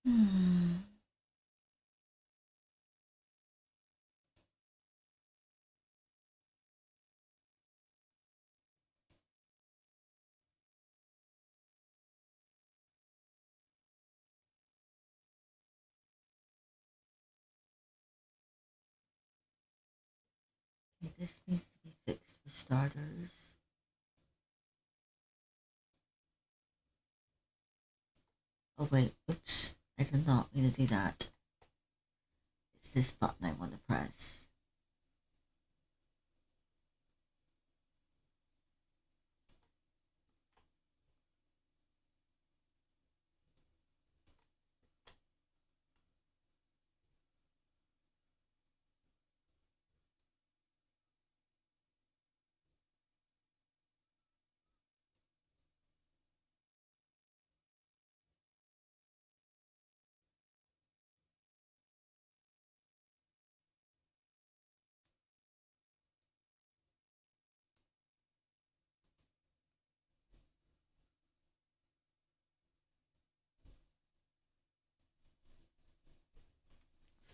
Hmm. Okay, this needs to be fixed for starters. Oh wait, oops, I did not mean to do that. It's this button I want to press.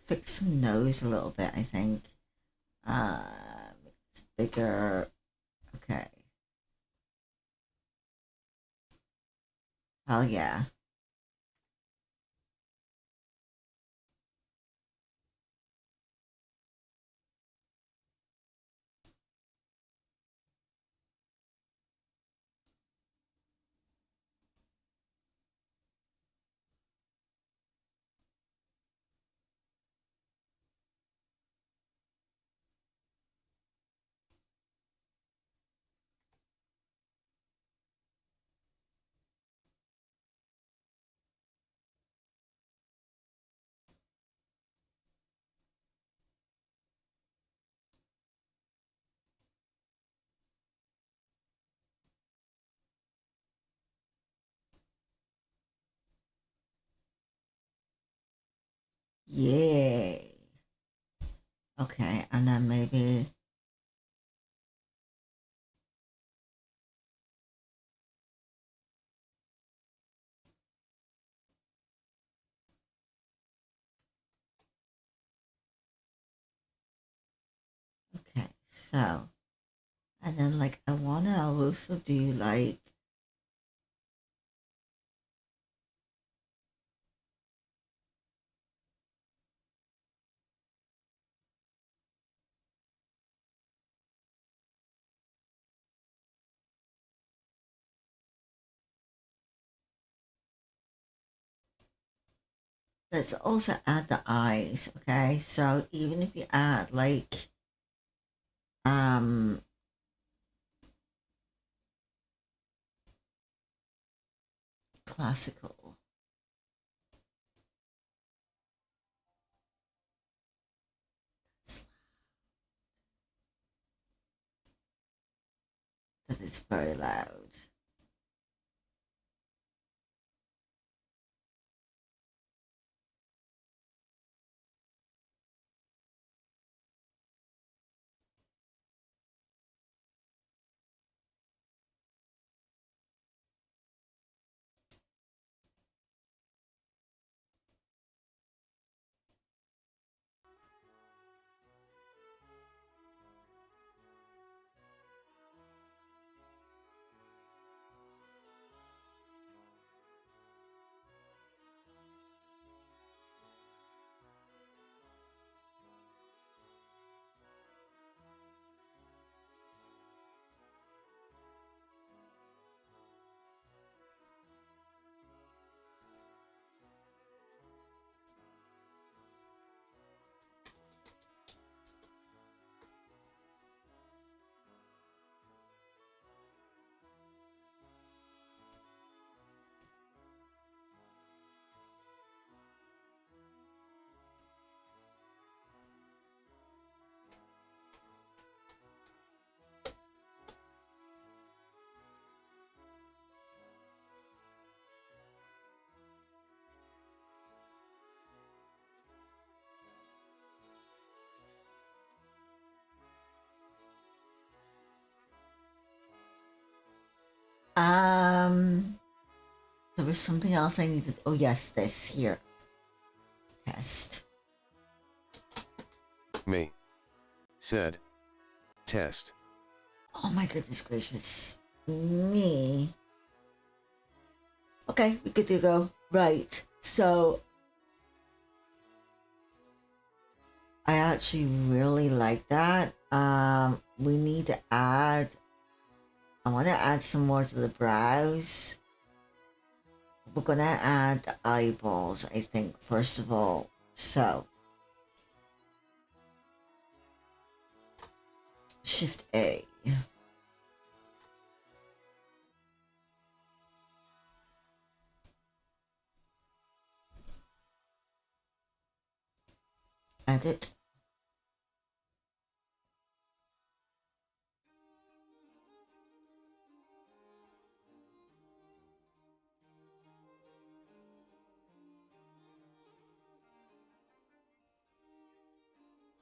Fix the nose a little bit, I think. Make this bigger. Okay. Oh yeah. Yay. Okay, and then maybe. Okay, so. And then like I wanna also do like let's also add the eyes, okay? So even if you add like um classical, that is very loud. Um there was something else I needed. Oh yes, this here. test. May. Said. Test. Oh my goodness gracious me. Okay, we good to go. Right. So I actually really like that. We need to add, I want to add some more to the brows. We're gonna add the eyeballs, I think, first of all. So Shift A. Edit.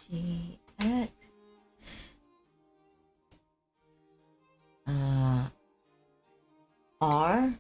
GX. R.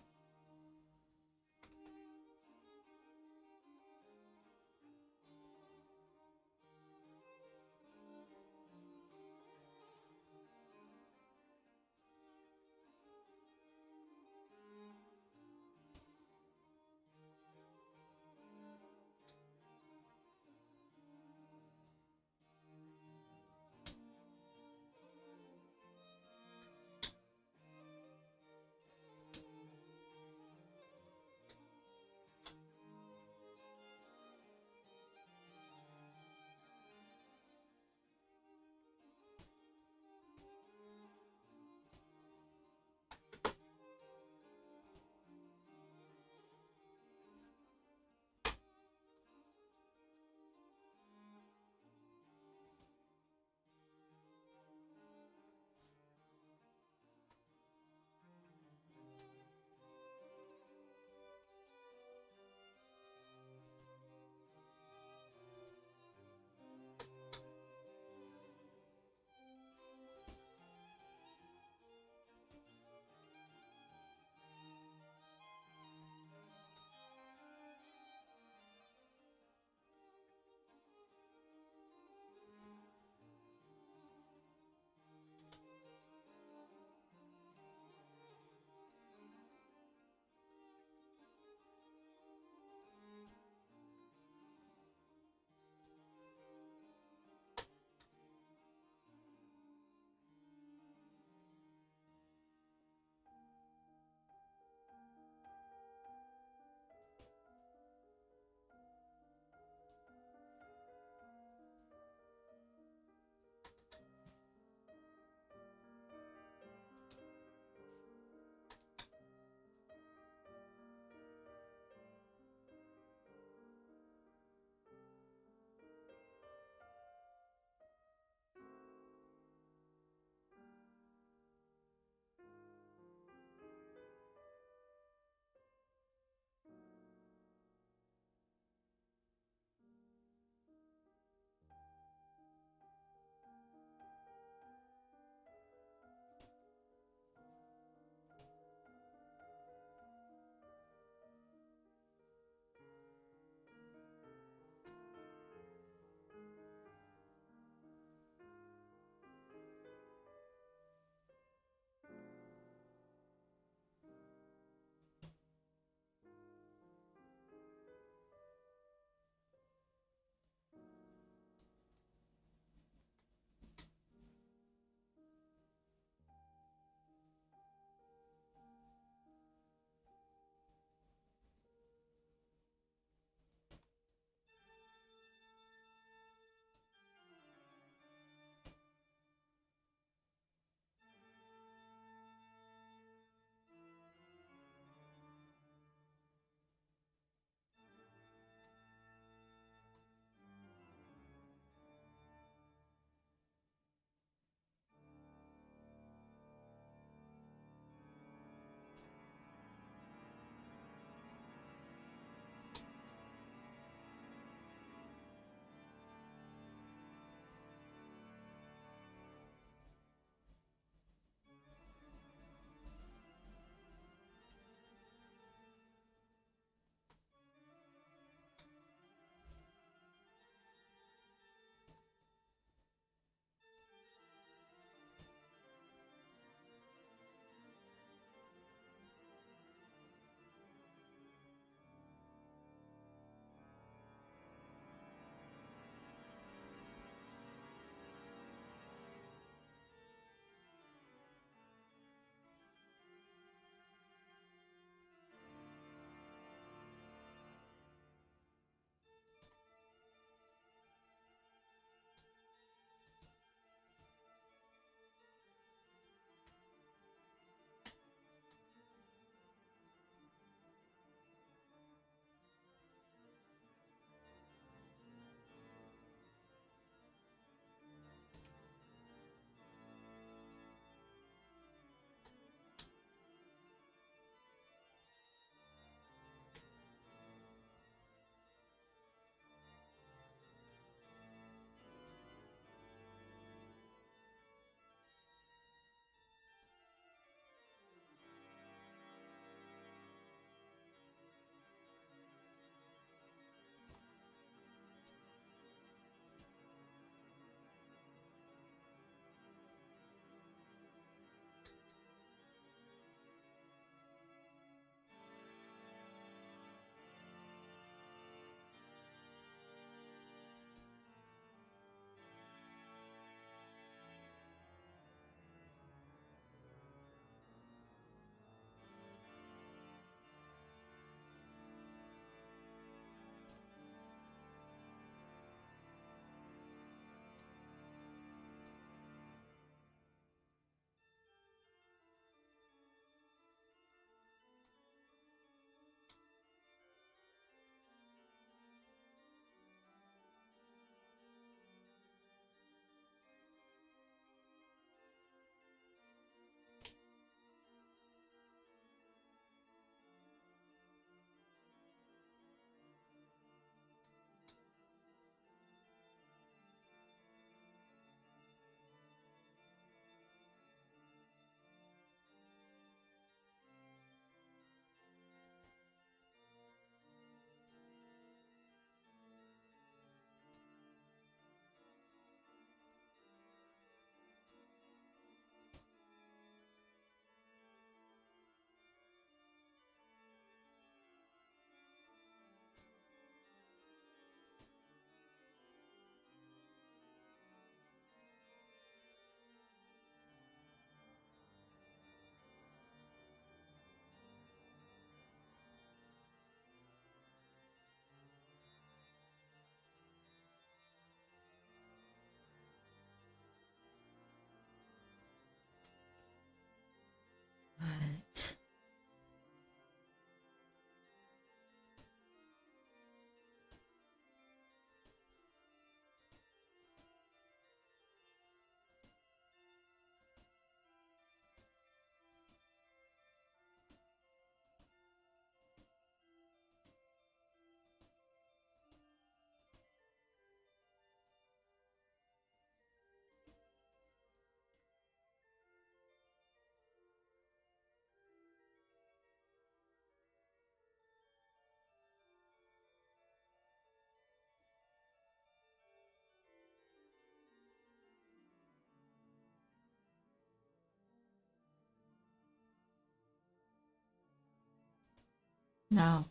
No.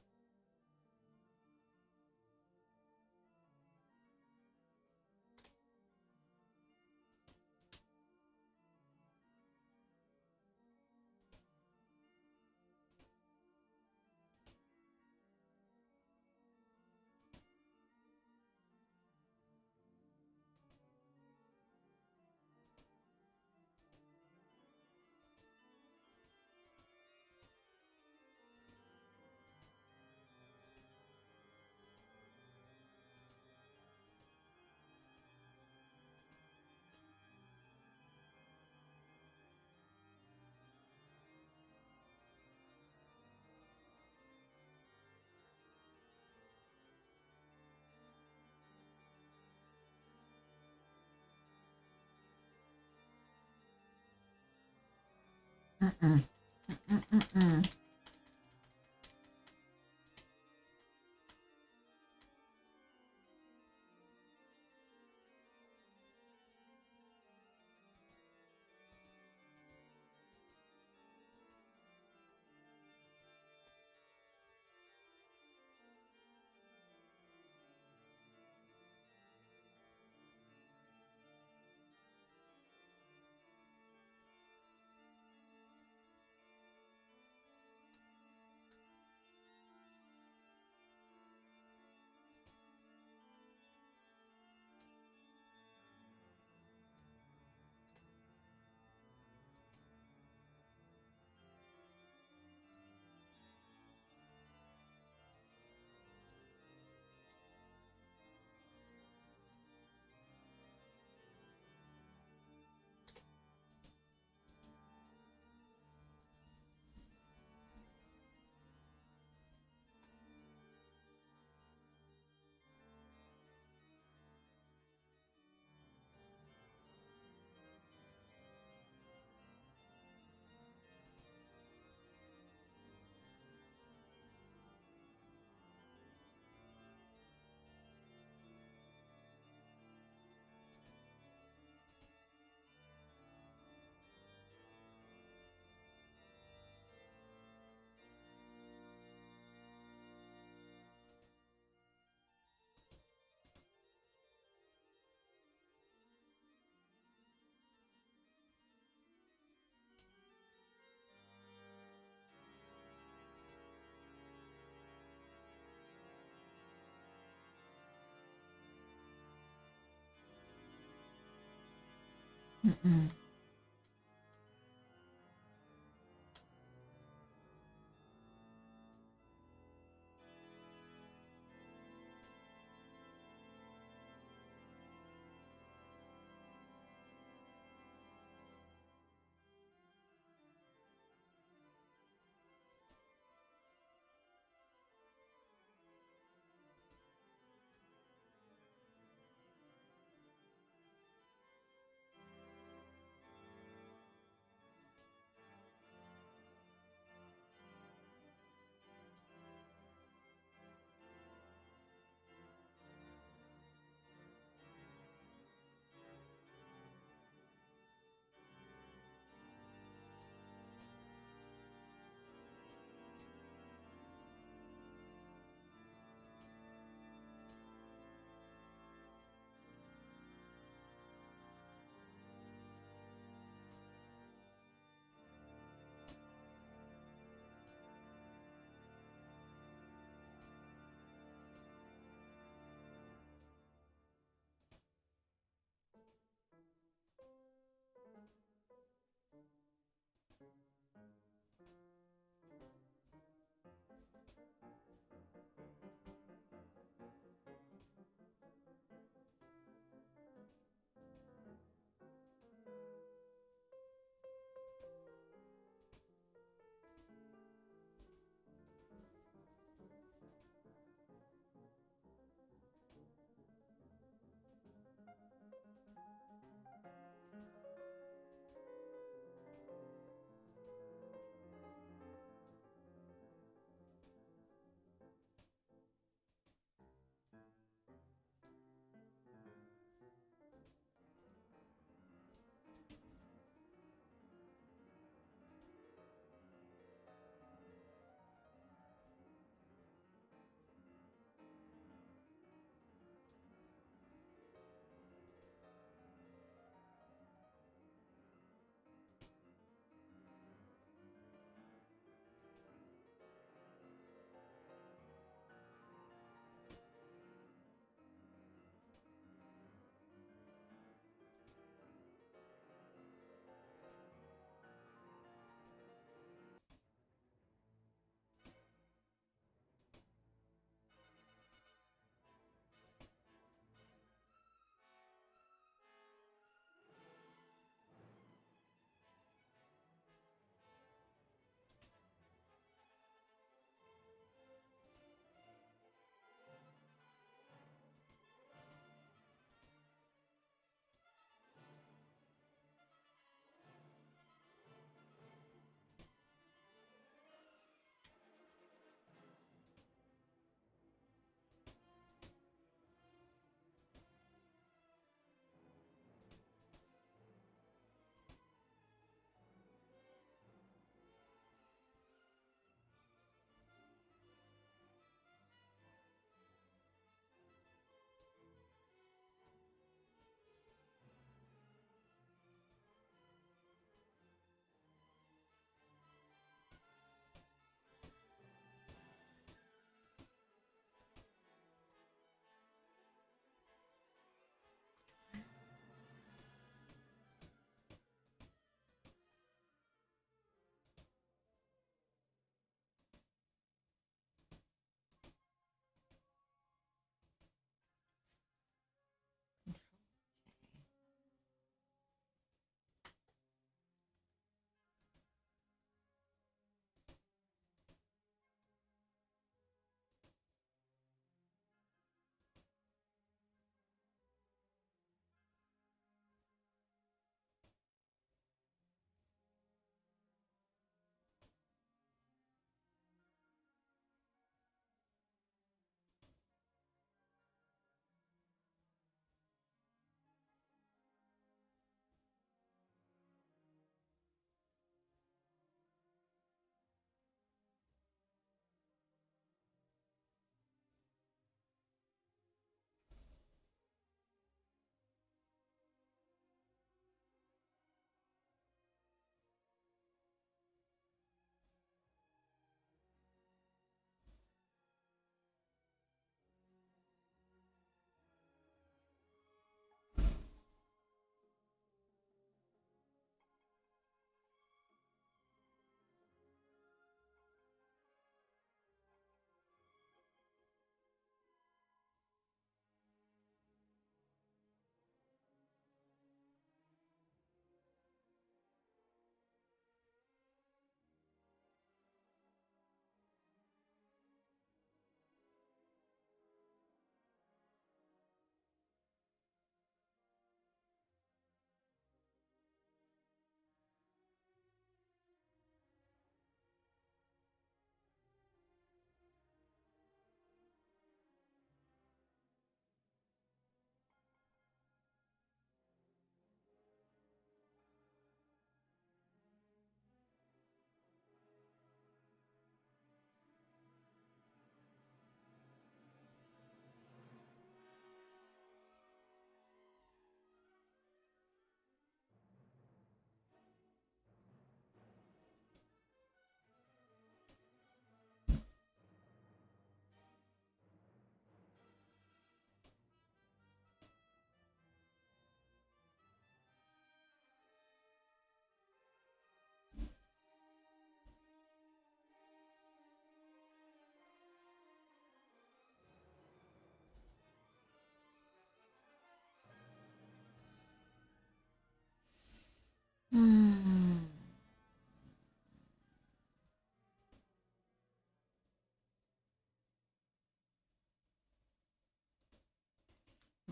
Mm-mm. Mm-mm. Mm-mm.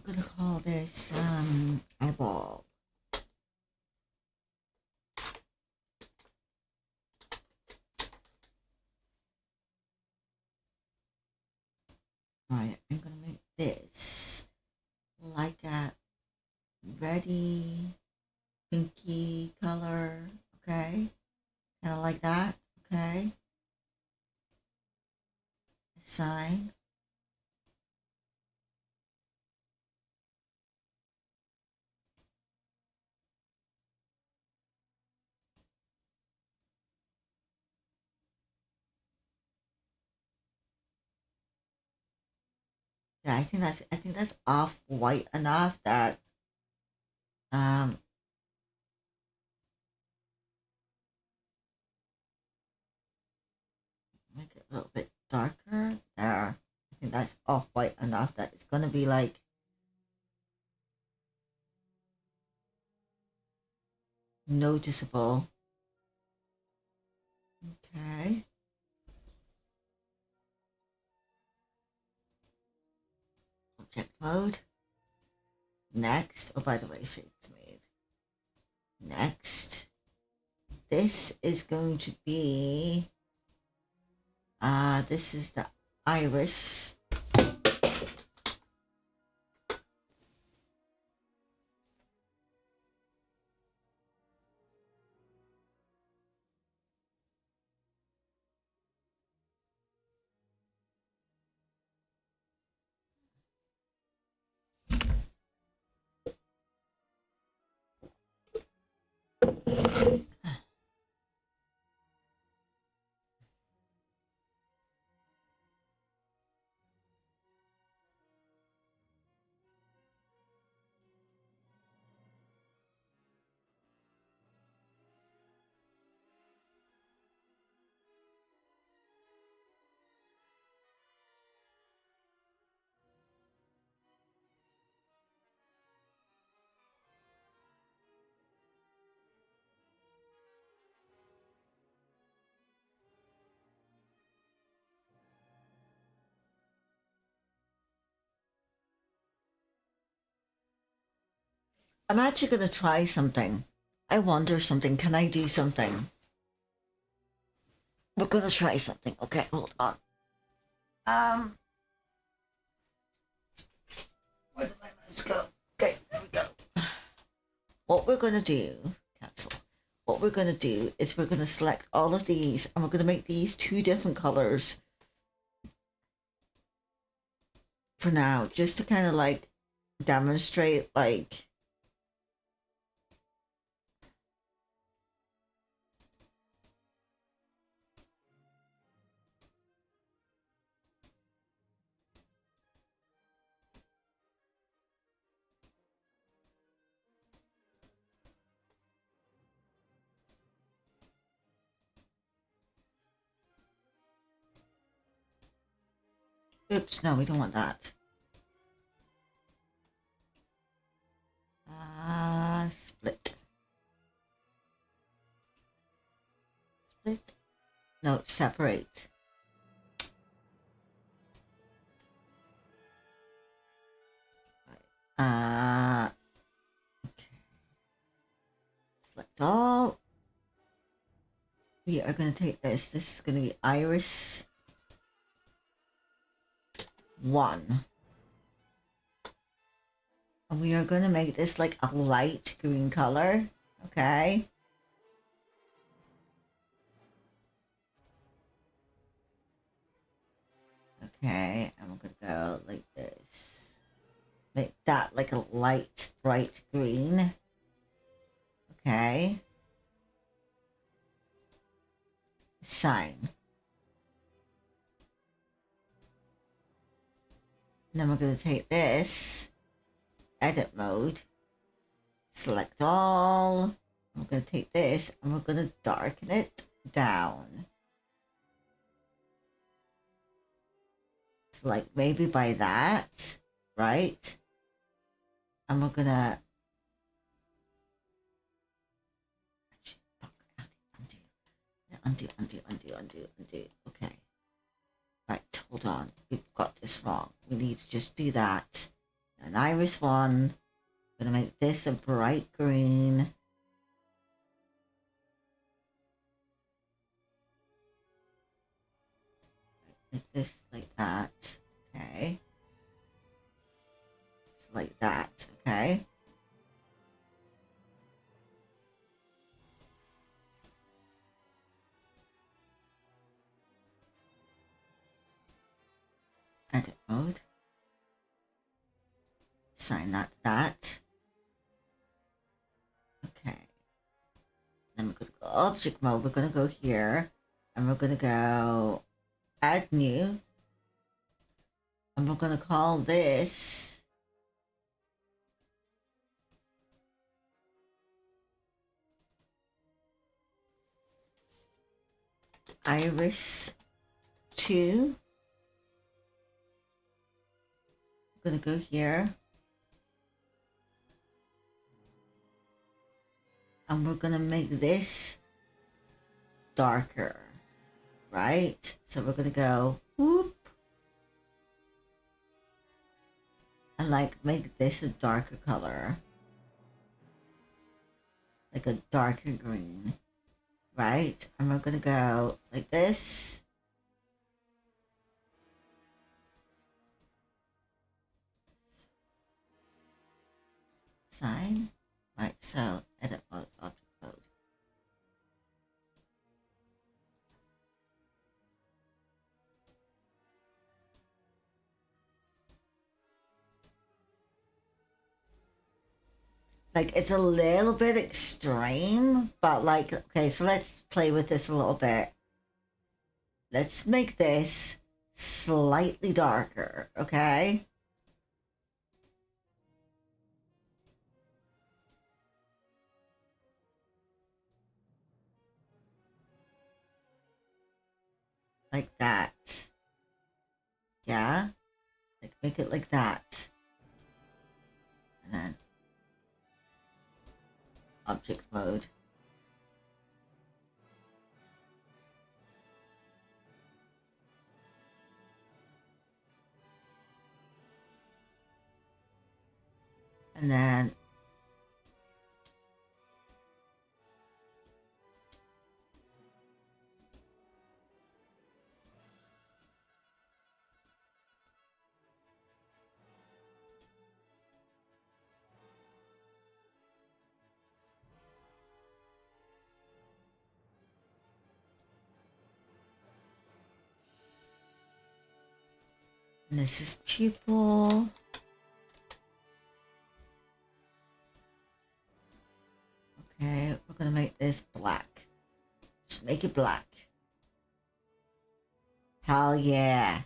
gonna call this eyeball. Right, I'm gonna make this like a reddy, pinky color, okay? Kind of like that, okay? Sign. Yeah, I think that's off white enough that um make it a little bit darker there. I think that's off white enough that it's gonna be like noticeable. Okay. Object mode. Next. Oh, by the way, shade smooth. Next. This is going to be this is the iris. I'm actually gonna try something. I wonder something. Can I do something? We're gonna try something. Okay, hold on. Um, where did my mouse go? Okay, there we go. What we're gonna do, cancel. What we're gonna do is we're gonna select all of these and we're gonna make these two different colors for now, just to kind of like demonstrate like oops, no, we don't want that. Split. Split. No, separate. Okay. Select all. We are going to take this. This is going to be iris 1. And we are going to make this like a light green color. Okay. Okay, and we're going to go like this. Make that like a light, bright green. Okay. Sign. And then we're going to take this, edit mode, select all. We're going to take this and we're going to darken it down. So like maybe by that, right? And we're going to undo. Okay. Right, hold on. We've got this wrong. We need to just do that. an iris one. I'm gonna make this a bright green. Make this like that. Okay. Just like that. Okay. Edit mode. Assign that to that. Okay. Then we're going to go object mode. We're going to go here and we're going to go add new. And we're going to call this Iris 2. I'm going to go here. And we're going to make this darker, right? So we're going to go whoop. And like make this a darker color. Like a darker green, right? And we're going to go like this. Sign. Right, so edit mode, object mode. Like it's a little bit extreme, but like, okay, so let's play with this a little bit. Let's make this slightly darker, okay? Like that. Yeah? Like make it like that. And then object mode. And then this is pupil. Okay, we're gonna make this black. Just make it black. Hell yeah.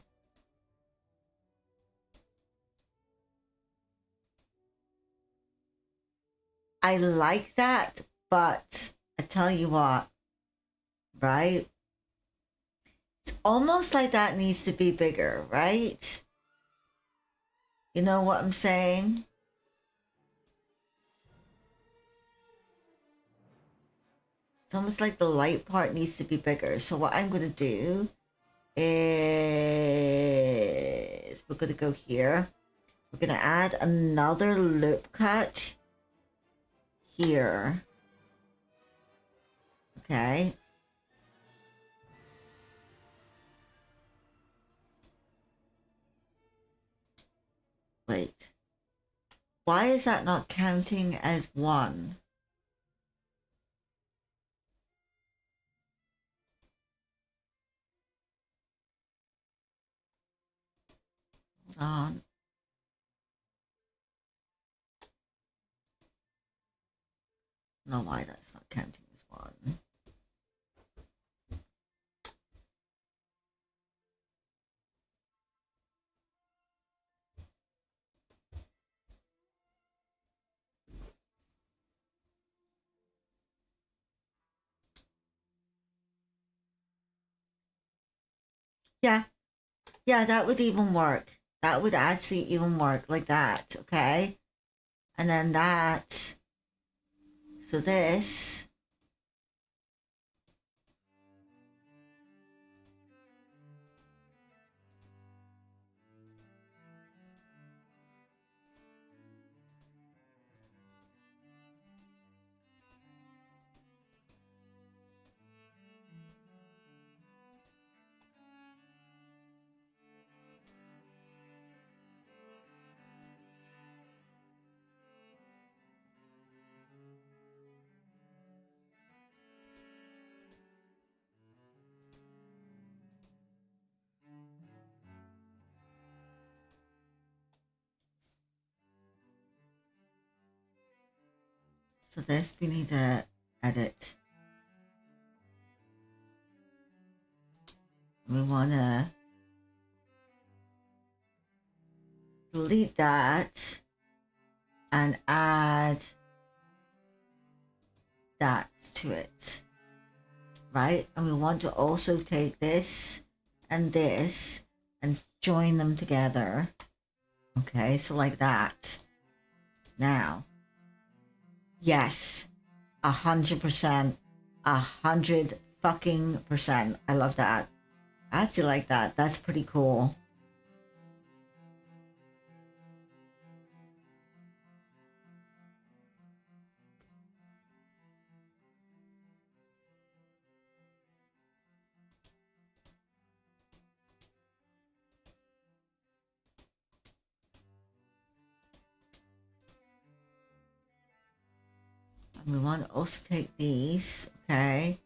I like that, but I tell you what, right? It's almost like that needs to be bigger, right? You know what I'm saying? It's almost like the light part needs to be bigger. So what I'm going to do is we're going to go here. We're going to add another loop cut here. Okay. Wait. Why is that not counting as one? Hold on. No, why that's not counting as one. Yeah. Yeah, that would even work. That would actually even work like that, okay? And then that. So this. So this we need to edit. We want to delete that and add that to it, right? And we want to also take this and join them together. Okay, so like that. Now, yes, 100%, 100% I love that. I actually like that. That's pretty cool. And we want to also take these, okay?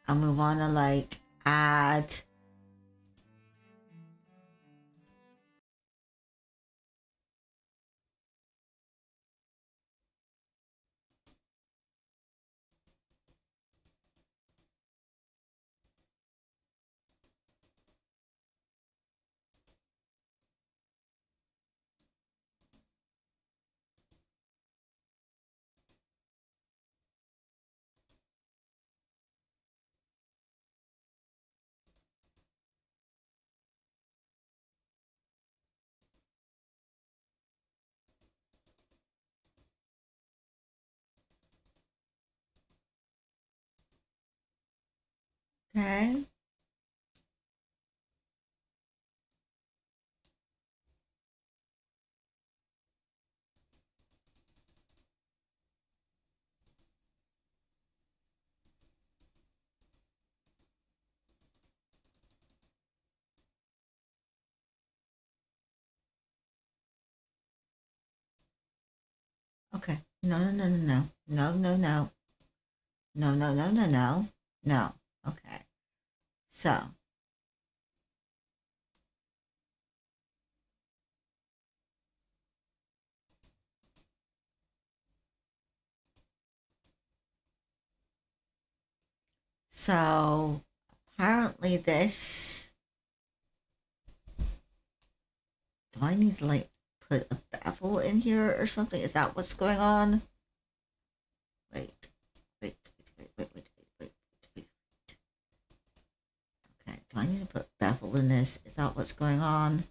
And we want to like add okay. Okay. No, no, no, no, no. No, no, no. No, no, no, no, no. No. Okay. So, so apparently this, do I need to like put a bevel in here or something? Is that what's going on? Wait, wait, wait, wait, wait, wait, wait, wait, wait. Okay, do I need to put bevel in this? Is that what's going on?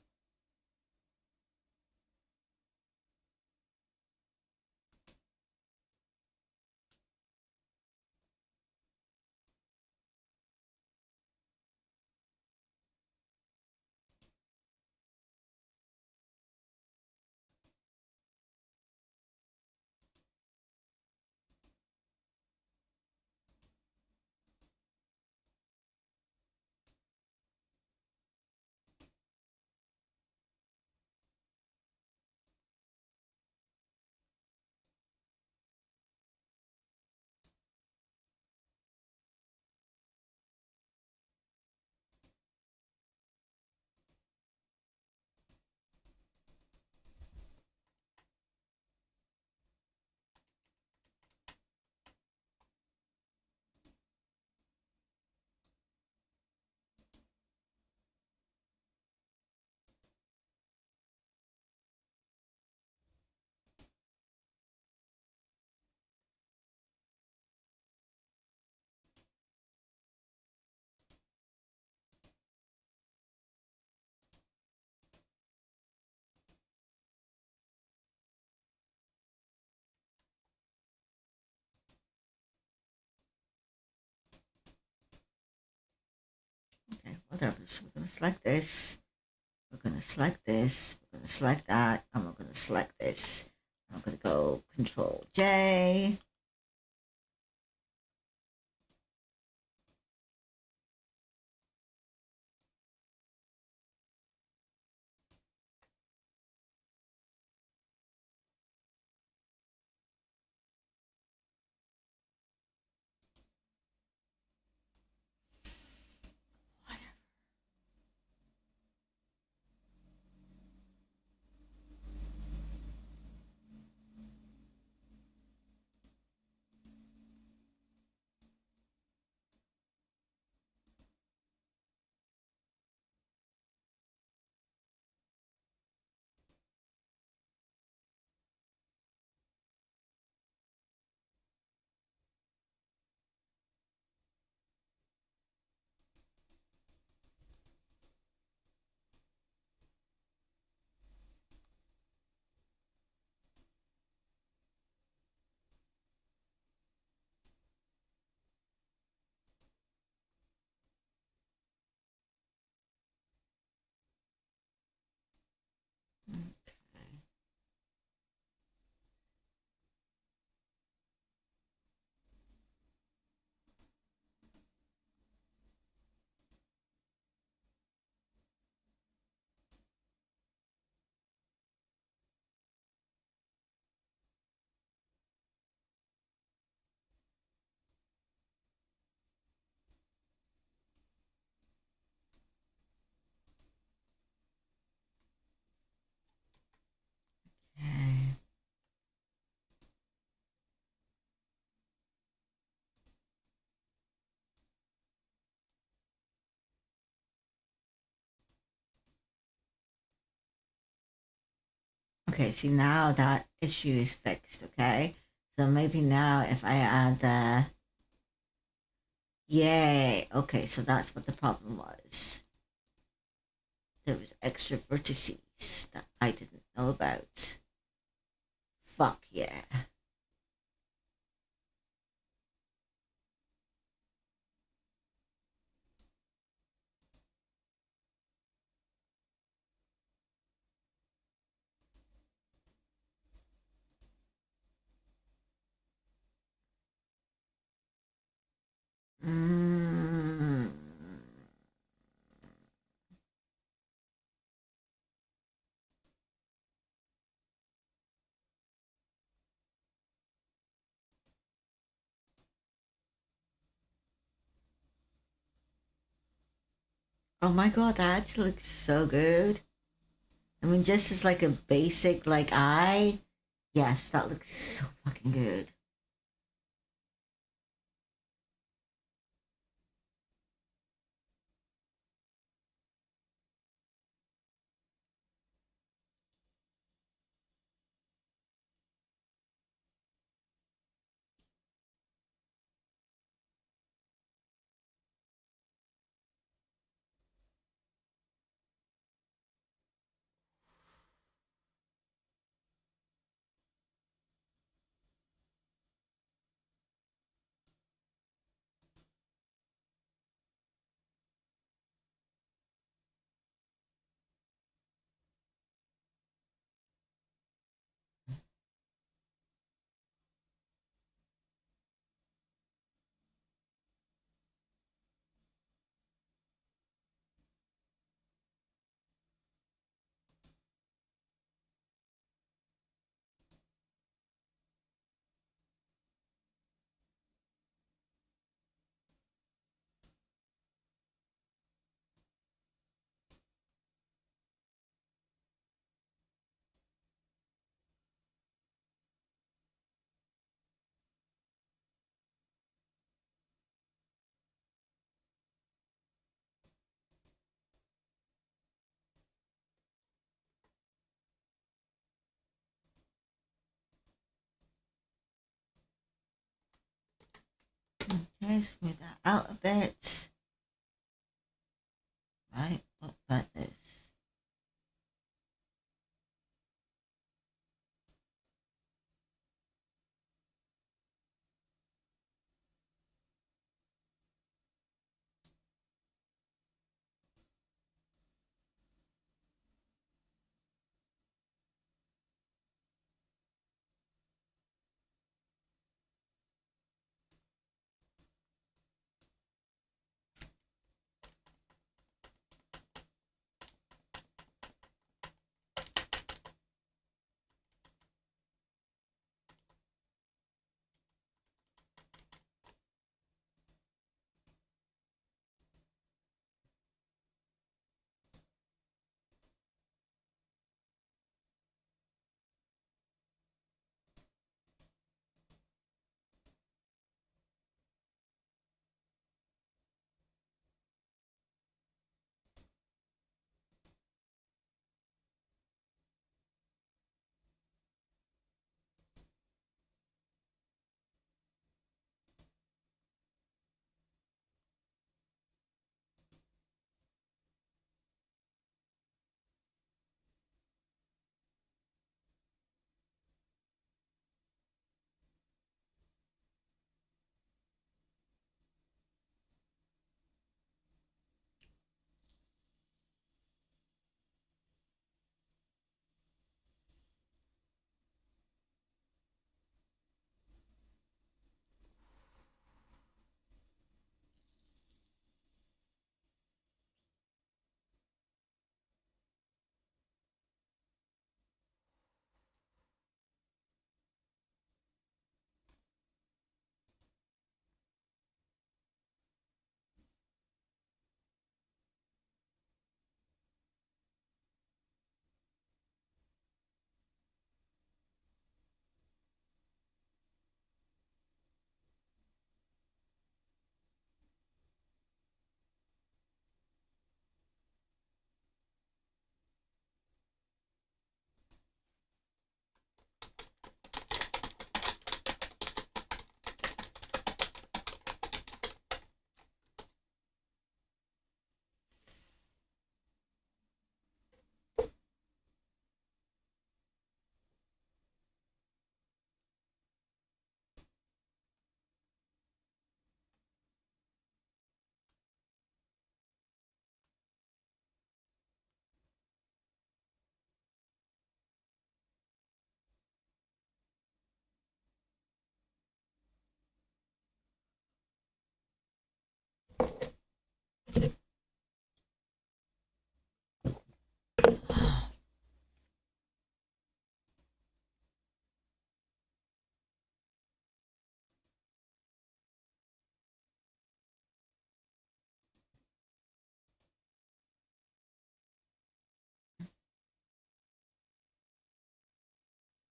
Okay, whatever. So we're gonna select this. We're gonna select this. We're gonna select that, and we're gonna select this. I'm gonna go Control J. Okay, see now that issue is fixed, okay? So maybe now if I add the... Yay! Okay, so that's what the problem was. There was extra vertices that I didn't know about. Fuck yeah. Mm. Oh my god, that actually looks so good. I mean, just as like a basic like eye. Yes, that looks so fucking good. Okay, smooth that out a bit. Right, what about this?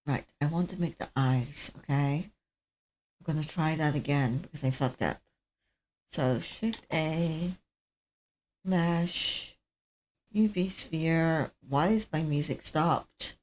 Right, I want to make the eyes, okay? I'm gonna try that again because I fucked up. So Shift A, Mesh, UV Sphere. Why is my music stopped?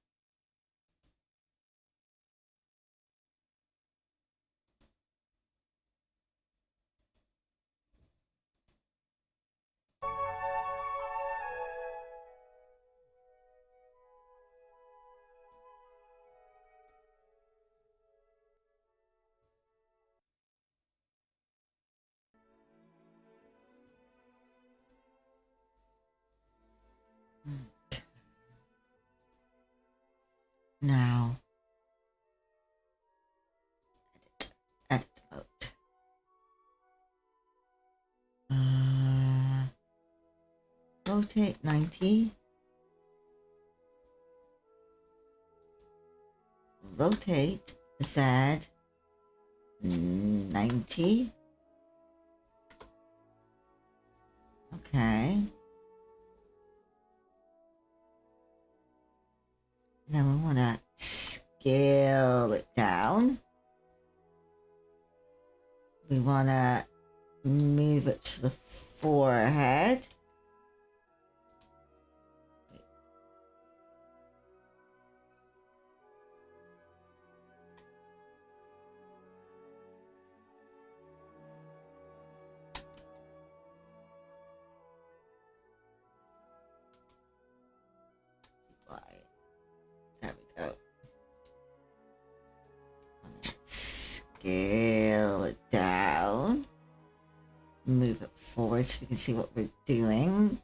Now, edit mode. Rotate 90. Rotate Z 90. Okay. Then we want to scale it down. We want to move it to the forehead. There we go. Scale it down. Move it forward so we can see what we're doing.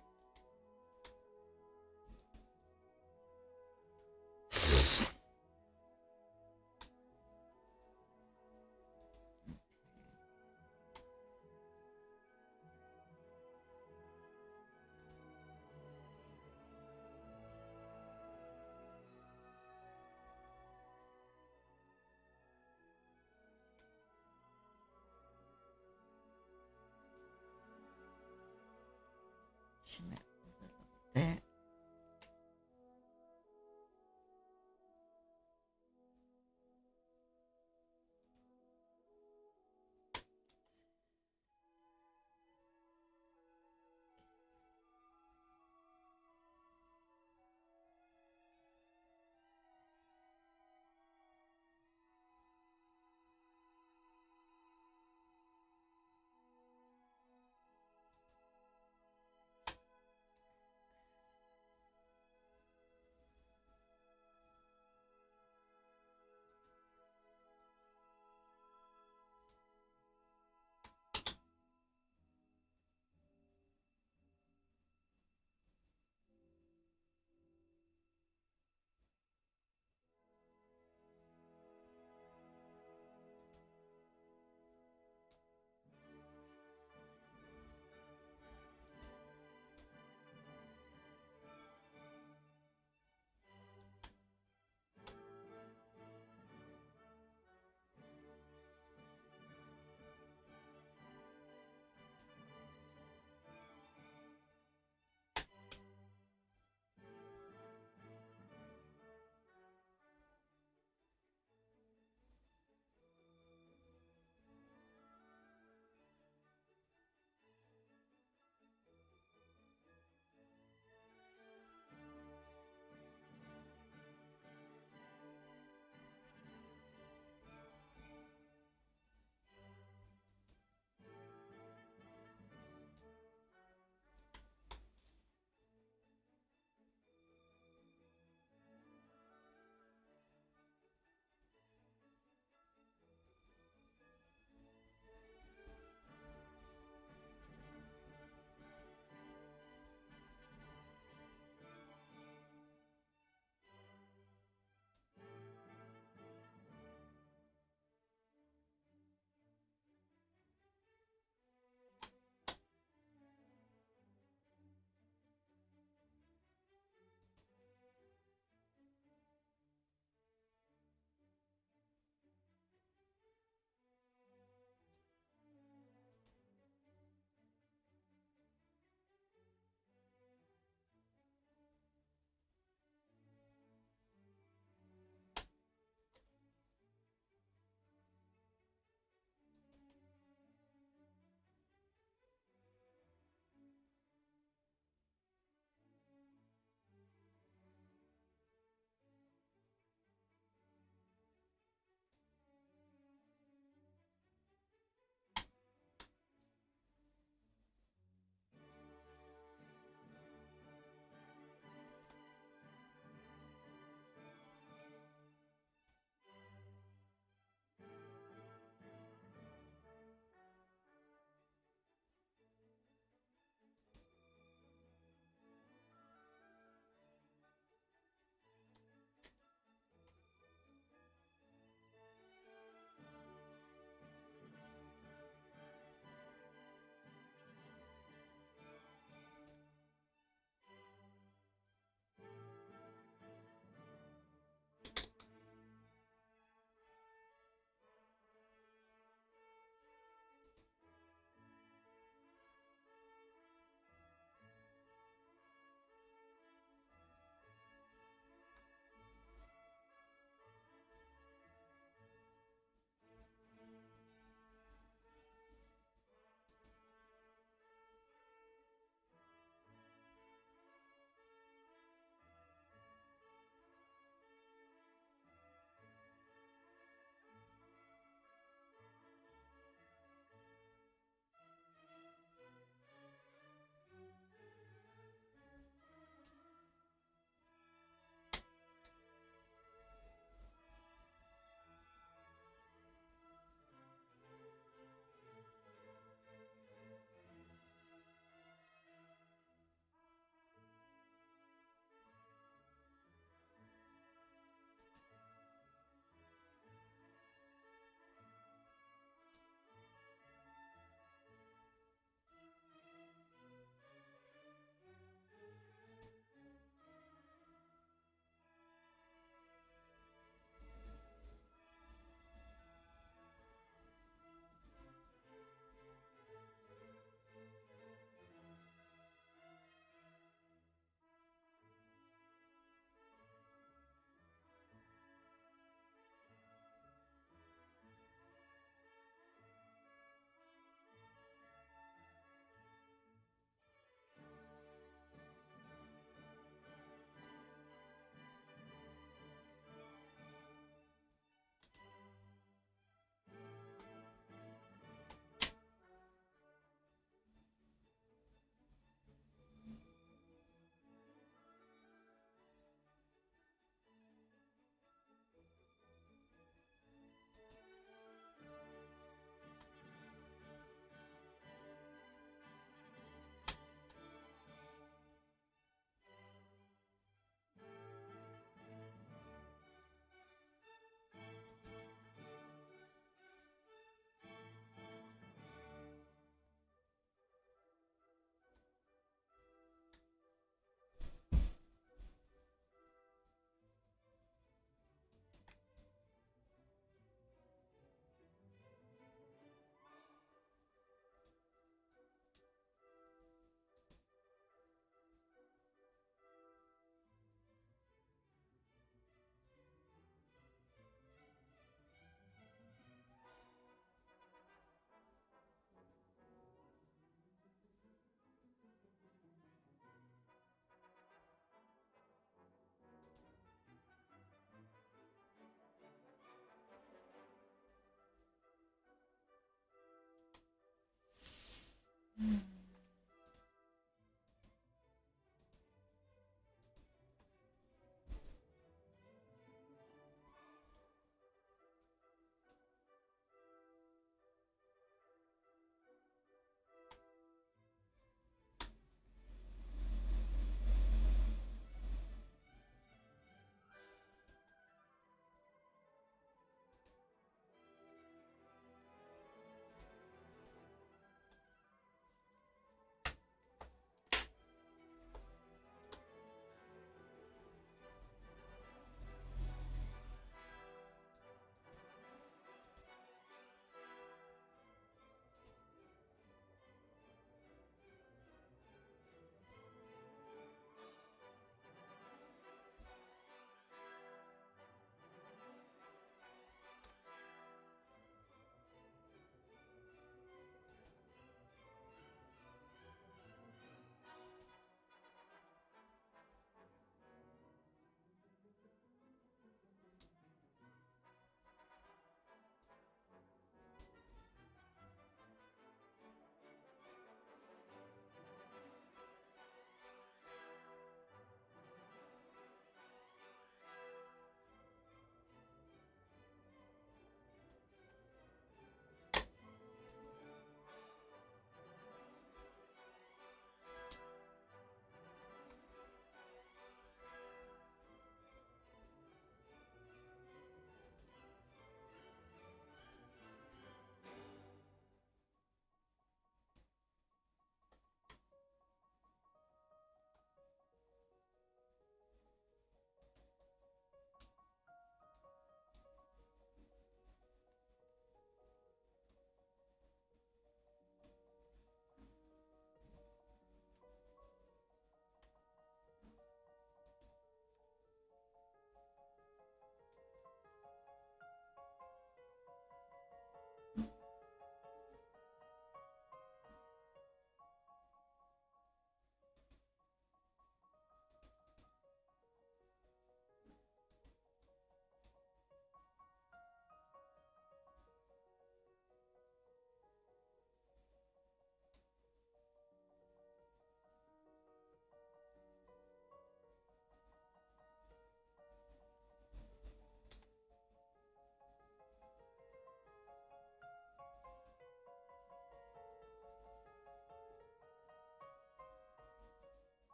Shim it a little bit.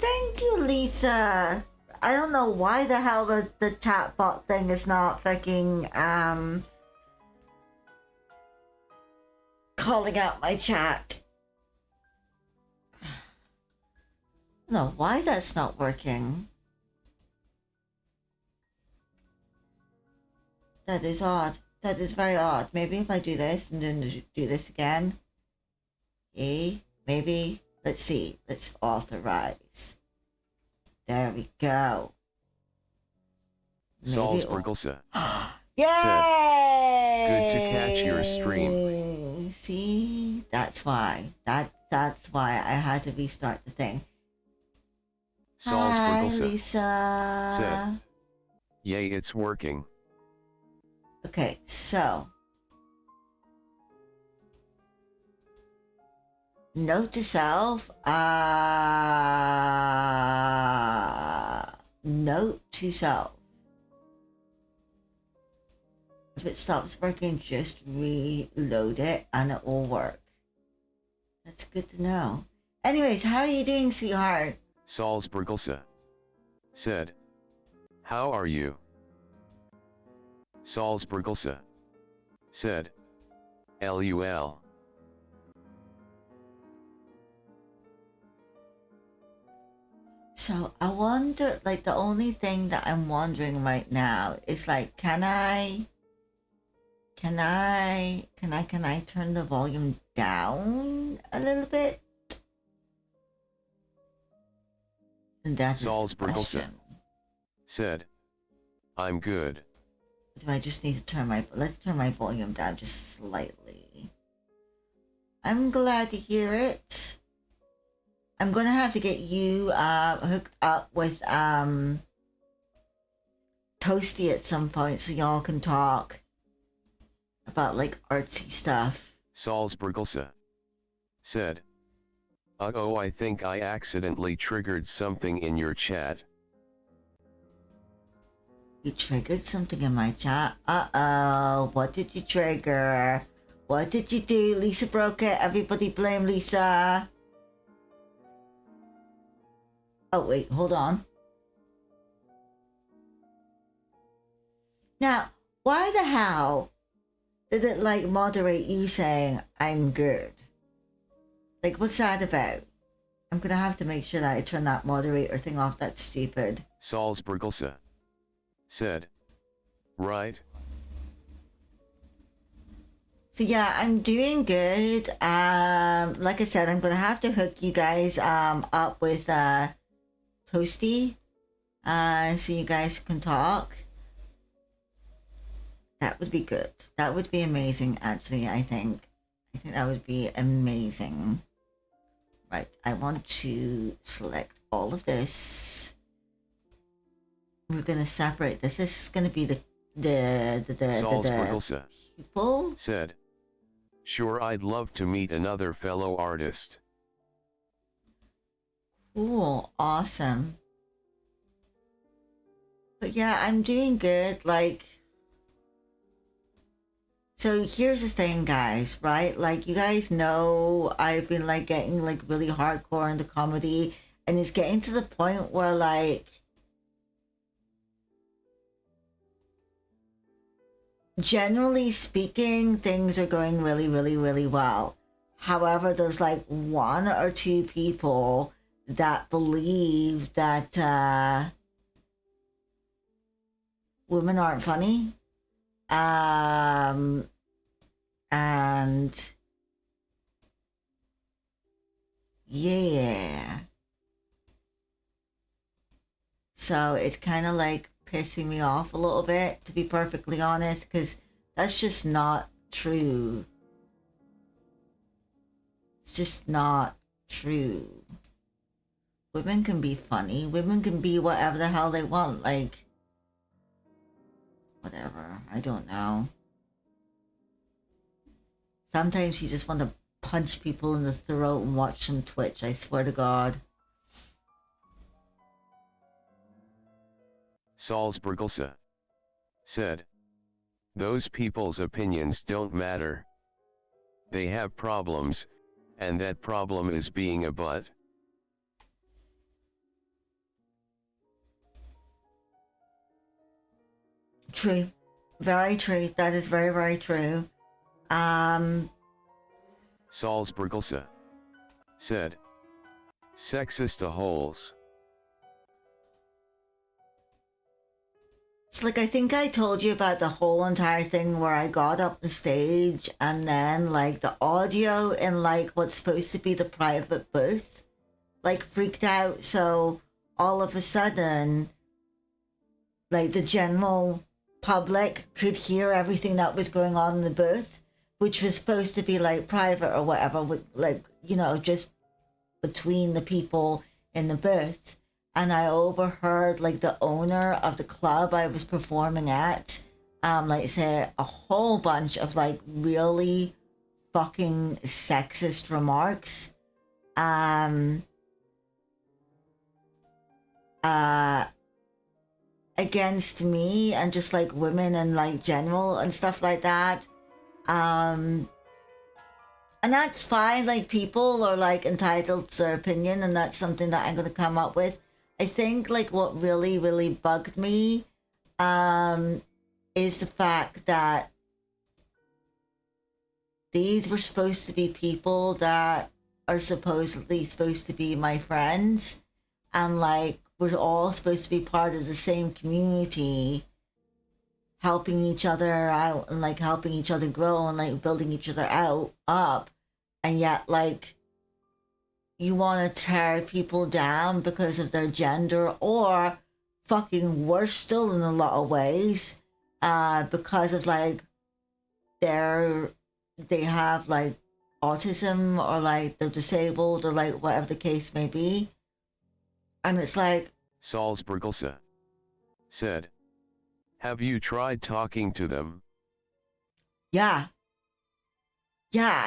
thank you, Lisa. I don't know why the hell the chatbot thing is not fucking calling out my chat. No, why that's not working. That is odd. That is very odd. Maybe if I do this and then do this again. Okay, maybe. Let's see. Let's authorize. There we go. Salzburgelse. Yay! Good to catch your stream. See, that's why. That's why I had to restart the thing. Hi, Salzburgelse. Lisa. Said. Yay, it's working. Okay, so note to self. Note to self. If it stops working, just reload it and it will work. That's good to know. Anyways, how are you doing, sweetheart? Salzburgelse. Said. How are you? Salzburgelse. Said. LUL. So I wonder, like, the only thing that I'm wondering right now is like, can I turn the volume down a little bit? And that's Salzburgelse. Said. I'm good. Do I just need to let's turn my volume down just slightly. I'm glad to hear it. I'm gonna have to get you hooked up with Toasty at some point so y'all can talk about like artsy stuff. Salzburgelse. Said. Uh-oh, I think I accidentally triggered something in your chat. You triggered something in my chat? Uh-oh, what did you trigger? What did you do? Lisa broke it. Everybody blame Lisa. Oh, wait, hold on. Now, why the hell did it, like, moderate you saying, I'm good? Like, what's that about? I'm gonna have to make sure that I turn that moderator thing off. That's stupid. Salzburgelse. Said. Right. So yeah, I'm doing good. Like I said, I'm gonna have to hook you guys up with Toasty, so you guys can talk. That would be good. That would be amazing. Actually, I think that would be amazing. Right, I want to select all of this. We're gonna separate this. This is gonna be the Salzburgelse. people. Said. Sure, I'd love to meet another fellow artist. Cool, awesome. But yeah, I'm doing good. Like, so here's the thing, guys, right? Like, you guys know I've been like getting like really hardcore into comedy, and it's getting to the point where like generally speaking, things are going really, really, really well. However, there's like one or two people that believe that women aren't funny. And yeah. So it's kind of like pissing me off a little bit, to be perfectly honest, because that's just not true. It's just not true. Women can be funny. Women can be whatever the hell they want. Like, whatever. I don't know. Sometimes you just want to punch people in the throat and watch them twitch. I swear to God. Salzburgelse. Said. Those people's opinions don't matter. They have problems, and that problem is being a butt. True. Very true. That is very, very true. Salzburgelsa said, sexist a holes. It's like, I think I told you about the whole entire thing where I got up on stage and then like the audio in like what's supposed to be the private booth like freaked out. So all of a sudden, like the general public could hear everything that was going on in the booth, which was supposed to be like private or whatever, with like, you know, just between the people in the booth. And I overheard like the owner of the club I was performing at, like say a whole bunch of like really fucking sexist remarks. Against me and just like women and like general and stuff like that. And that's fine, like people are like entitled to their opinion, and that's something that I'm going to come up with. I think like what really, really bugged me is the fact that these were supposed to be people that are supposedly supposed to be my friends, and like we're all supposed to be part of the same community, helping each other out and like helping each other grow and like building each other up, and yet like you want to tear people down because of their gender, or fucking worse still in a lot of ways, because of like they have like autism or like they're disabled or like whatever the case may be. And it's like, Salzburgelsa said, have you tried talking to them? yeah,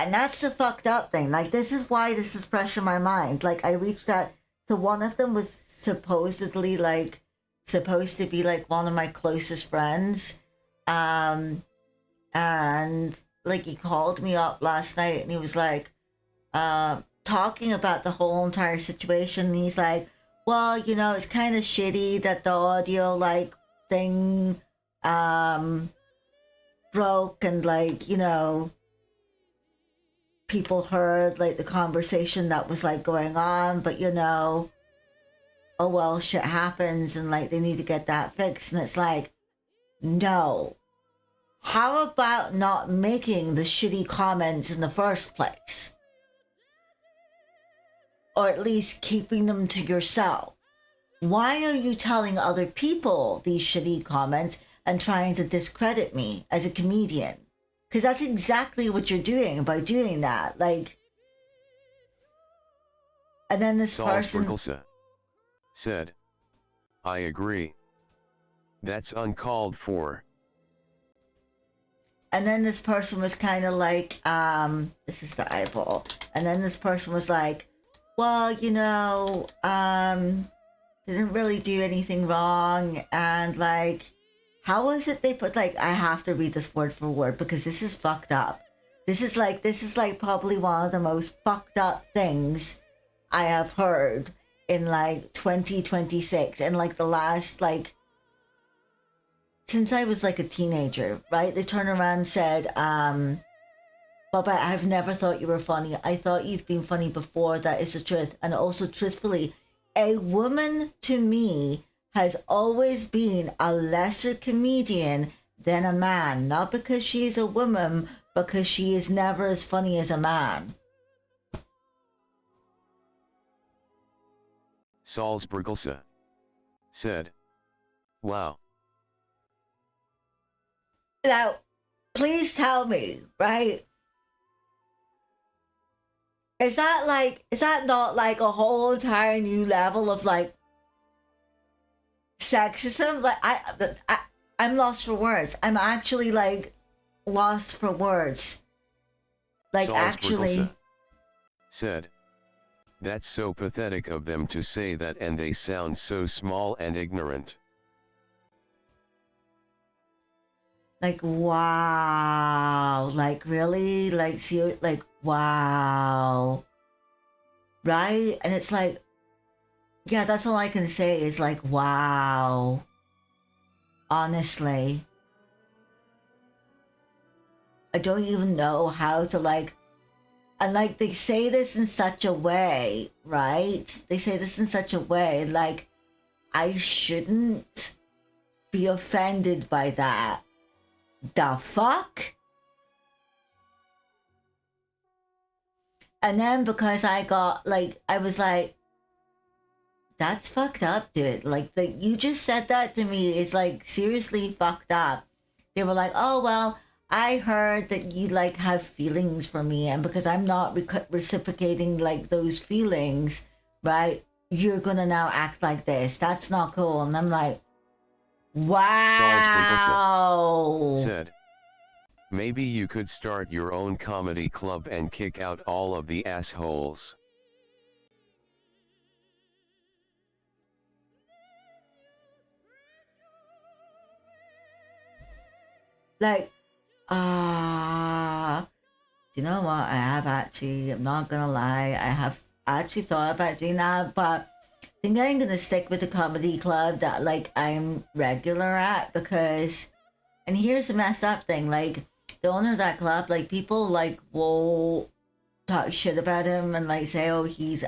and that's the fucked up thing. Like, this is why this is fresh in my mind. Like, I reached out, so one of them was supposedly like supposed to be like one of my closest friends, and like he called me up last night and he was like talking about the whole entire situation, and he's like, well, you know, it's kind of shitty that the audio like thing broke, and like, you know, people heard like the conversation that was like going on, but you know, oh well, shit happens, and like they need to get that fixed. And it's like, no, how about not making the shitty comments in the first place, or at least keeping them to yourself? Why are you telling other people these shitty comments and trying to discredit me as a comedian? Because that's exactly what you're doing by doing that. Like, and then this person said, I agree. That's uncalled for. And then this person was kind of like, this is the eyeball. And then this person was like, well, you know, didn't really do anything wrong. And like, how was it they put, like, I have to read this word for word because this is fucked up. This is like probably one of the most fucked up things I have heard in like 2026, and like the last, like, since I was like a teenager, right? They turned around and said, Baba, I've never thought you were funny. I thought you've been funny before. That is the truth. And also, truthfully, a woman to me has always been a lesser comedian than a man. Not because she is a woman, because she is never as funny as a man. Salzburgelsa said, wow. Now, please tell me, right? Is that not like a whole entire new level of like sexism? Like I'm lost for words. I'm actually like lost for words. Like, actually said, that's so pathetic of them to say that, and they sound so small and ignorant. Like, wow. Like, really? Like, seriously? Like, wow. Right? And it's like, yeah, that's all I can say is like, wow. Honestly. I don't even know how to like, and like they say this in such a way, right? They say this in such a way like I shouldn't be offended by that. The fuck? And then because I got like, I was like, that's fucked up, dude. Like, you just said that to me. It's like seriously fucked up. They were like, oh, well, I heard that you like have feelings for me. And because I'm not reciprocating like those feelings, right? You're going to now act like this. That's not cool. And I'm like, wow. Said, maybe you could start your own comedy club and kick out all of the assholes. Like, you know what? I'm not gonna lie, I have actually thought about doing that, but I think I'm gonna stick with the comedy club that like I'm regular at because, and here's the messed up thing, like the owner of that club, like people like will talk shit about him and like say, oh, he's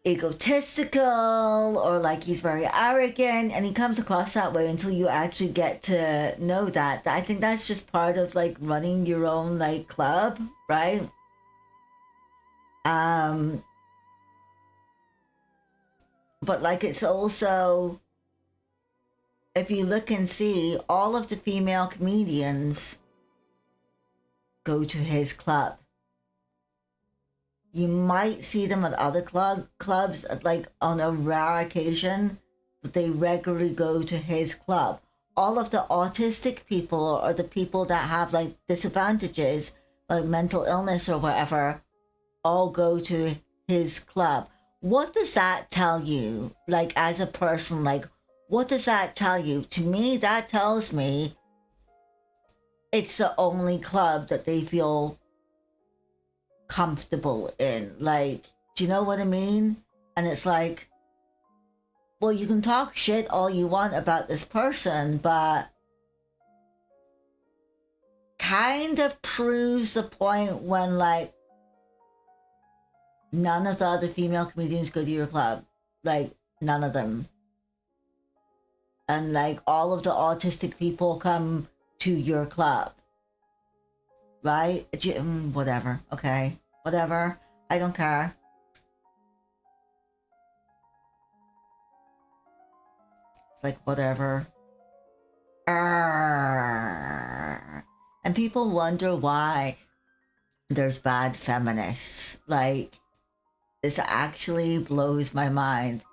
egotistical or like he's very arrogant, and he comes across that way until you actually get to know that. I think that's just part of like running your own like club, right? But like it's also, if you look and see, all of the female comedians go to his club. You might see them at other clubs, like on a rare occasion, but they regularly go to his club. All of the autistic people or the people that have like disadvantages, like mental illness or whatever, all go to his club. What does that tell you, like as a person? Like, what does that tell you? To me, that tells me it's the only club that they feel comfortable in. Like, do you know what I mean? And it's like, well, you can talk shit all you want about this person, but kind of proves the point when like none of the other female comedians go to your club. Like, none of them. And like all of the autistic people come to your club. Right? Whatever. Okay. Whatever. I don't care. It's like, whatever. And people wonder why there's bad feminists. Like, this actually blows my mind.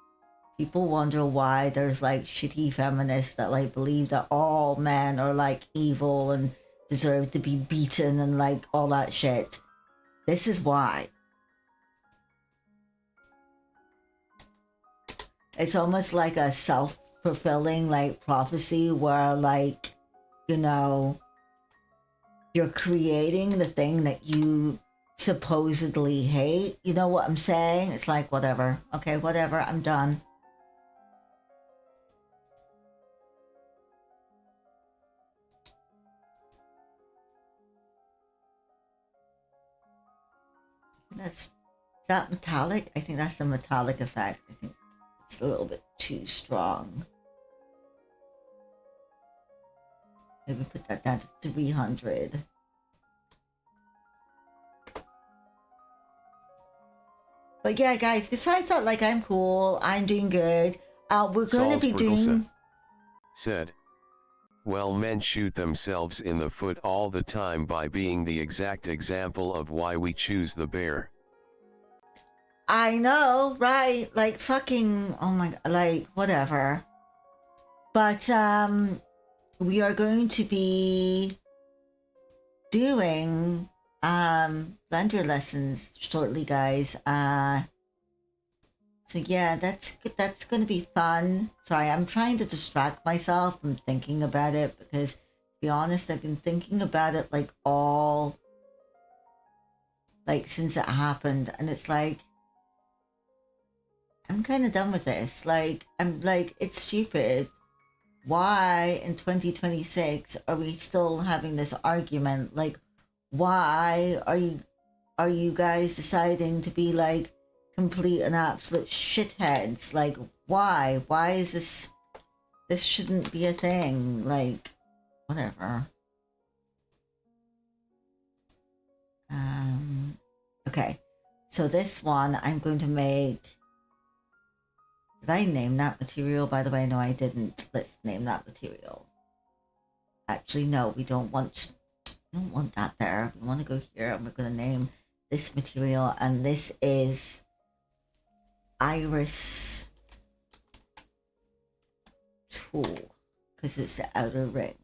People wonder why there's like shitty feminists that like believe that all men are like evil and deserve to be beaten and like all that shit. This is why. It's almost like a self-fulfilling like prophecy where like, you know, you're creating the thing that you supposedly hate. You know what I'm saying? It's like, whatever. Okay, whatever. I'm done. Is that metallic? I think that's the metallic effect. I think it's a little bit too strong. Maybe put that down to 300. But yeah, guys, besides that, like, I'm cool. I'm doing good. We're going to be doing... Said, well, men shoot themselves in the foot all the time by being the exact example of why we choose the bear. I know, right? Like, fucking, oh my, like, whatever. But, we are going to be doing, Blender lessons shortly, guys. So yeah, that's going to be fun. Sorry, I'm trying to distract myself from thinking about it because, to be honest, I've been thinking about it like all, like since it happened, and it's like, I'm kind of done with this. Like, I'm like, it's stupid. why in 2026 are we still having this argument? Like, why are you guys deciding to be like complete and absolute shitheads? Like, why? Why is this shouldn't be a thing? Like, whatever. Okay. So this one I'm going to make. Did I name that material, by the way? No, I didn't. Let's name that material. Actually, no, we don't want that there. We want to go here and we're going to name this material, and this is Iris Tool because it's the outer ring.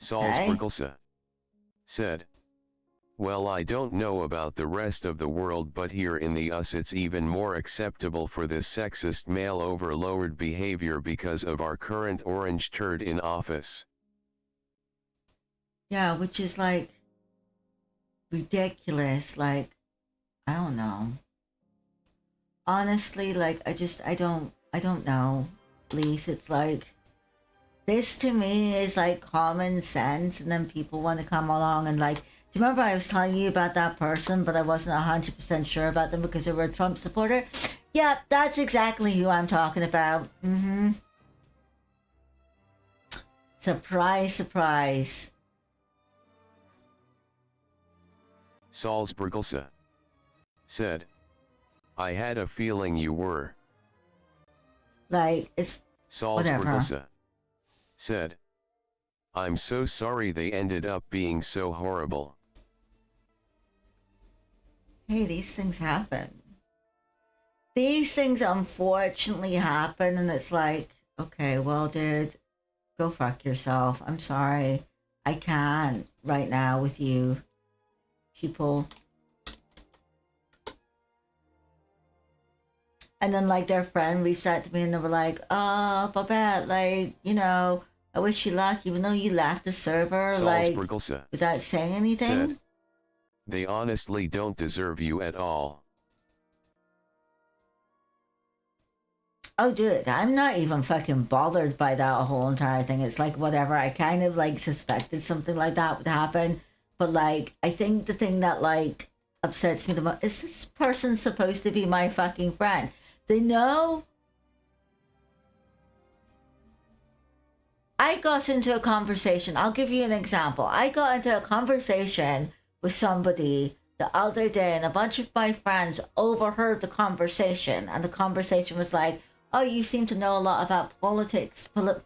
Salzburgelsa said, well, I don't know about the rest of the world, but here in the US it's even more acceptable for this sexist male overlord behavior because of our current orange turd in office. Yeah, which is like ridiculous. Like, I don't know. Honestly, like, I don't know. Please, it's like, this to me is like common sense, and then people want to come along and like, do you remember I was telling you about that person, but I wasn't 100% sure about them because they were a Trump supporter? Yeah, that's exactly who I'm talking about. Surprise, surprise. Salzburgelsa said, I had a feeling you were. Like, it's Salzburgelsa said, I'm so sorry they ended up being so horrible. Hey, these things happen. These things unfortunately happen, and it's like, okay, well, dude, go fuck yourself. I'm sorry. I can't right now with you, people. And then, like, their friend reached out to me and they were like, oh, Babette, like, you know, I wish you luck, even though you left the server, like, without saying anything. Said, they honestly don't deserve you at all. Oh, dude, I'm not even fucking bothered by that whole entire thing. It's like, whatever. I kind of, like, suspected something like that would happen. But, like, I think the thing that, like, upsets me the most is this person supposed to be my fucking friend? They know. I got into a conversation. I'll give you an example. I got into a conversation with somebody the other day, and a bunch of my friends overheard the conversation, and the conversation was like, oh, you seem to know a lot about politics, politics,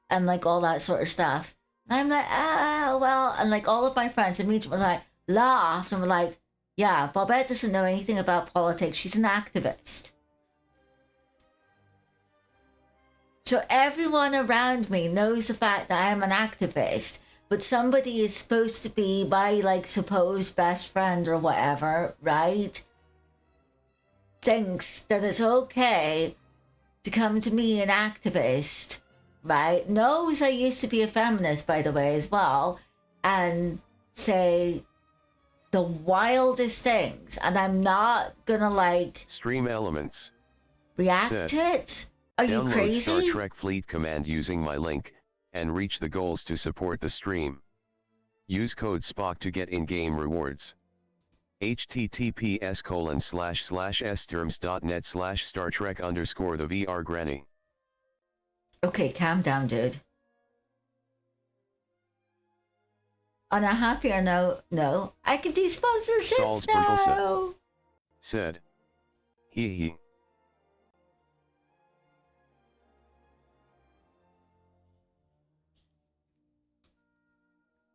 and like all that sort of stuff. And I'm like, well, and like all of my friends immediately like laughed and were like, yeah, Babette doesn't know anything about politics. She's an activist. So everyone around me knows the fact that I'm an activist, but somebody is supposed to be my, like, supposed best friend or whatever, right? Thinks that it's okay to come to me, an activist, right? Knows I used to be a feminist, by the way, as well, and say the wildest things, and I'm not gonna, like, Stream Elements react to it. Are you crazy? Download Star Trek Fleet Command using my link, and reach the goals to support the stream. Use code SPOCK to get in-game rewards. https://sterms.net/Star Trek_the VR Granny. Okay, calm down, dude. On a happier note, no, I can do sponsorships now. Said, hee.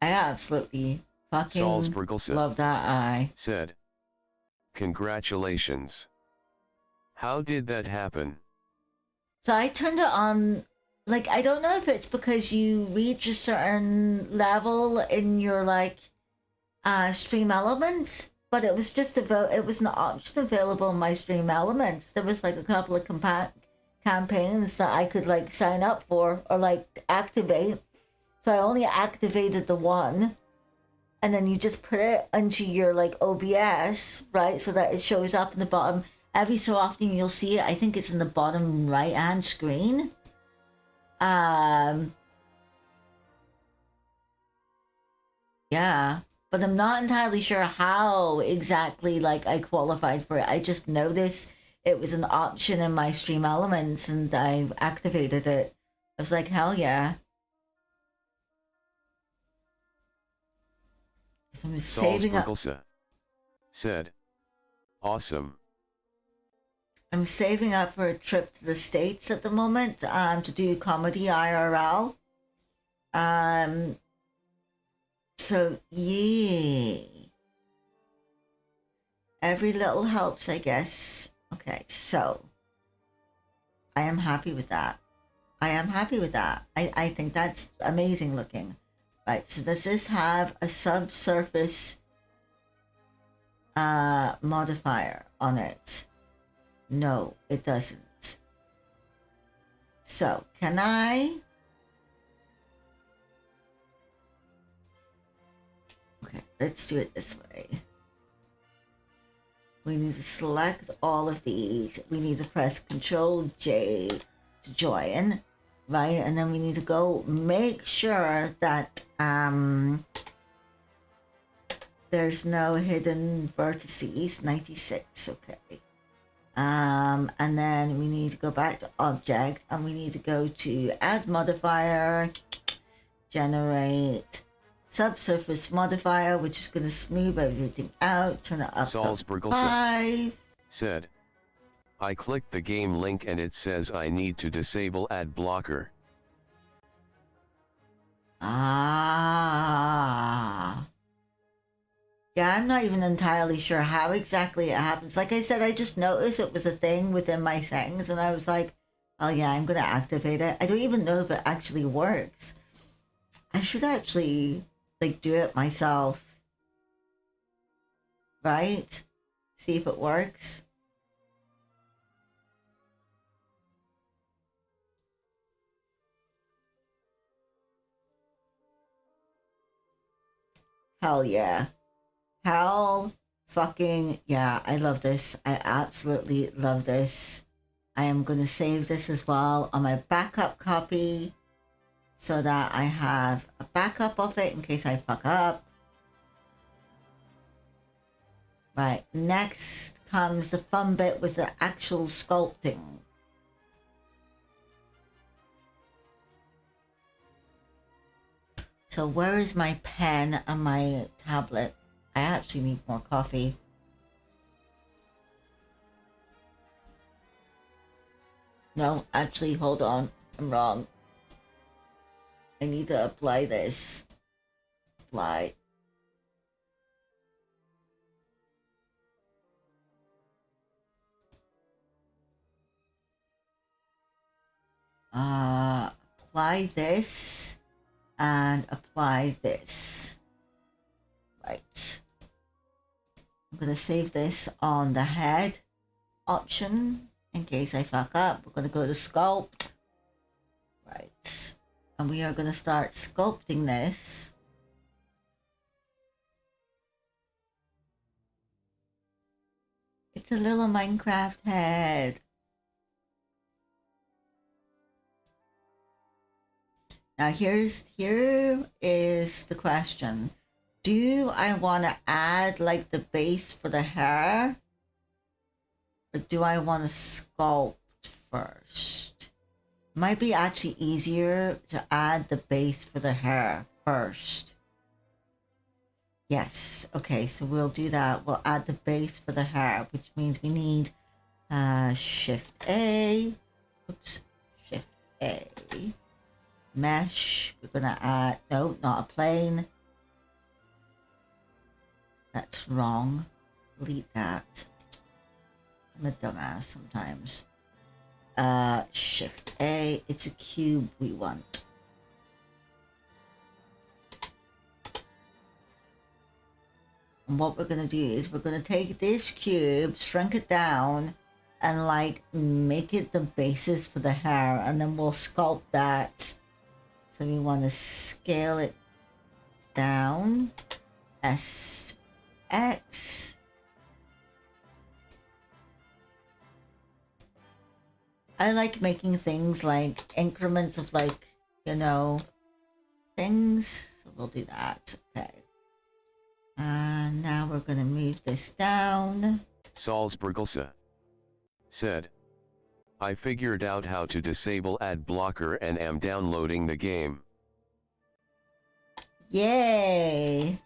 I absolutely fucking love that eye. Said, congratulations. How did that happen? So I turned it on, like, I don't know if it's because you reach a certain level in your, like, Stream Elements, but it was just it was an option available in my Stream Elements. There was, like, a couple of campaigns that I could, like, sign up for or, like, activate. So I only activated the one, and then you just put it into your, like, OBS, right? So that it shows up in the bottom. every so often you'll see it. I think it's in the bottom right hand screen. Yeah, but I'm not entirely sure how exactly like I qualified for it. I just noticed it was an option in my Stream Elements and I activated it. I was like, hell yeah. I'm saving up. Said, awesome. I'm saving up for a trip to the States at the moment to do comedy IRL. So yeah. Every little helps, I guess. Okay, so I am happy with that. I think that's amazing looking. Right, so does this have a subsurface modifier on it? No, it doesn't. So, can I? Okay, let's do it this way. We need to select all of these. We need to press Control J to join, right? And then we need to go make sure that there's no hidden vertices. 96, okay. And then we need to go back to object and we need to go to add modifier, generate subsurface modifier, which is going to smooth everything out, turn it up to 5. Said, I clicked the game link and it says I need to disable ad blocker. Ah. Yeah, I'm not even entirely sure how exactly it happens. Like I said, I just noticed it was a thing within my settings and I was like, oh yeah, I'm going to activate it. I don't even know if it actually works. I should actually like do it myself. Right? See if it works. Hell yeah. Hell fucking yeah. I love this. I absolutely love this. I am going to save this as well on my backup copy so that I have a backup of it in case I fuck up. Right, next comes the fun bit with the actual sculpting. So where is my pen and my tablet? I actually need more coffee. No, actually, hold on. I'm wrong. I need to apply this. Apply. Apply this and apply this. Right. I'm gonna save this on the head option in case I fuck up. We're gonna go to sculpt. Right. And we are gonna start sculpting this. It's a little Minecraft head. Now here is the question. Do I want to add like the base for the hair? Or do I want to sculpt first? Might be actually easier to add the base for the hair first. Yes, okay, so we'll do that. We'll add the base for the hair, which means we need Shift A. Oops, Shift A. Mesh, we're gonna add, no, not a plane. That's wrong. Delete that. I'm a dumbass sometimes. Shift A, it's a cube we want. And what we're gonna do is we're gonna take this cube, shrink it down, and like make it the basis for the hair, and then we'll sculpt that. So we want to scale it down. SX. I like making things like increments of like, you know, things. So we'll do that. Okay. And now we're going to move this down. Salzburgelsa said, I figured out how to disable ad blocker and am downloading the game. Yay!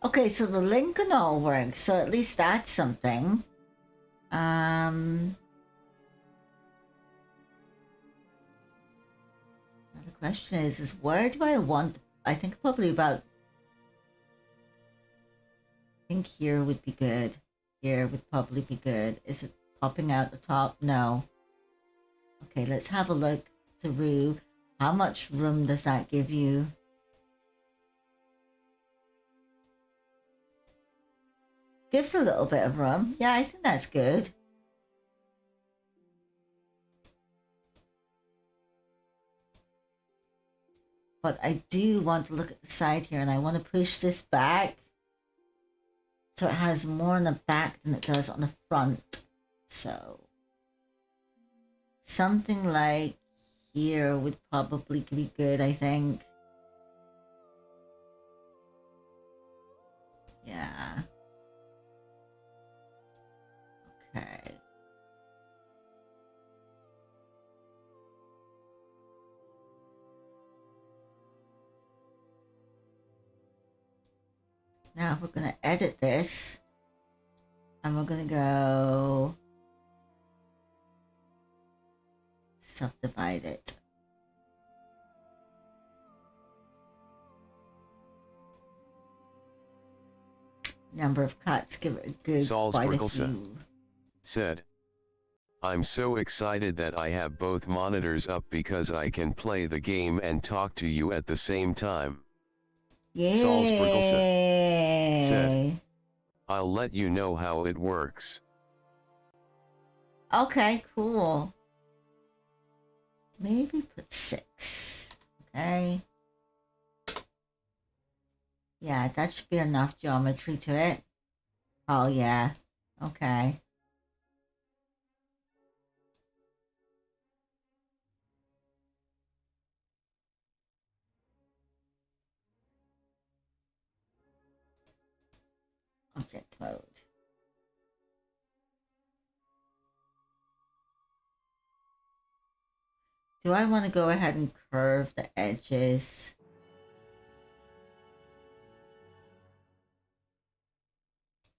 Okay, so the link and all works, so at least that's something. Now the question is where do I want? I think probably about. I think here would be good. Here would probably be good. Is it popping out the top? No. Okay, let's have a look through. How much room does that give you? Gives a little bit of room. Yeah, I think that's good. But I do want to look at the side here, and I want to push this back so it has more on the back than it does on the front. So something like here would probably be good, I think. Yeah. Okay. Now we're going to edit this, and we're going to go subdivide it. Number of cuts, give it a good quite a few. Said, I'm so excited that I have both monitors up because I can play the game and talk to you at the same time. Yay! Said, I'll let you know how it works. Okay, cool. Maybe put 6. Okay. Yeah, that should be enough geometry to it. Oh, yeah. Okay. Object mode. Do I want to go ahead and curve the edges?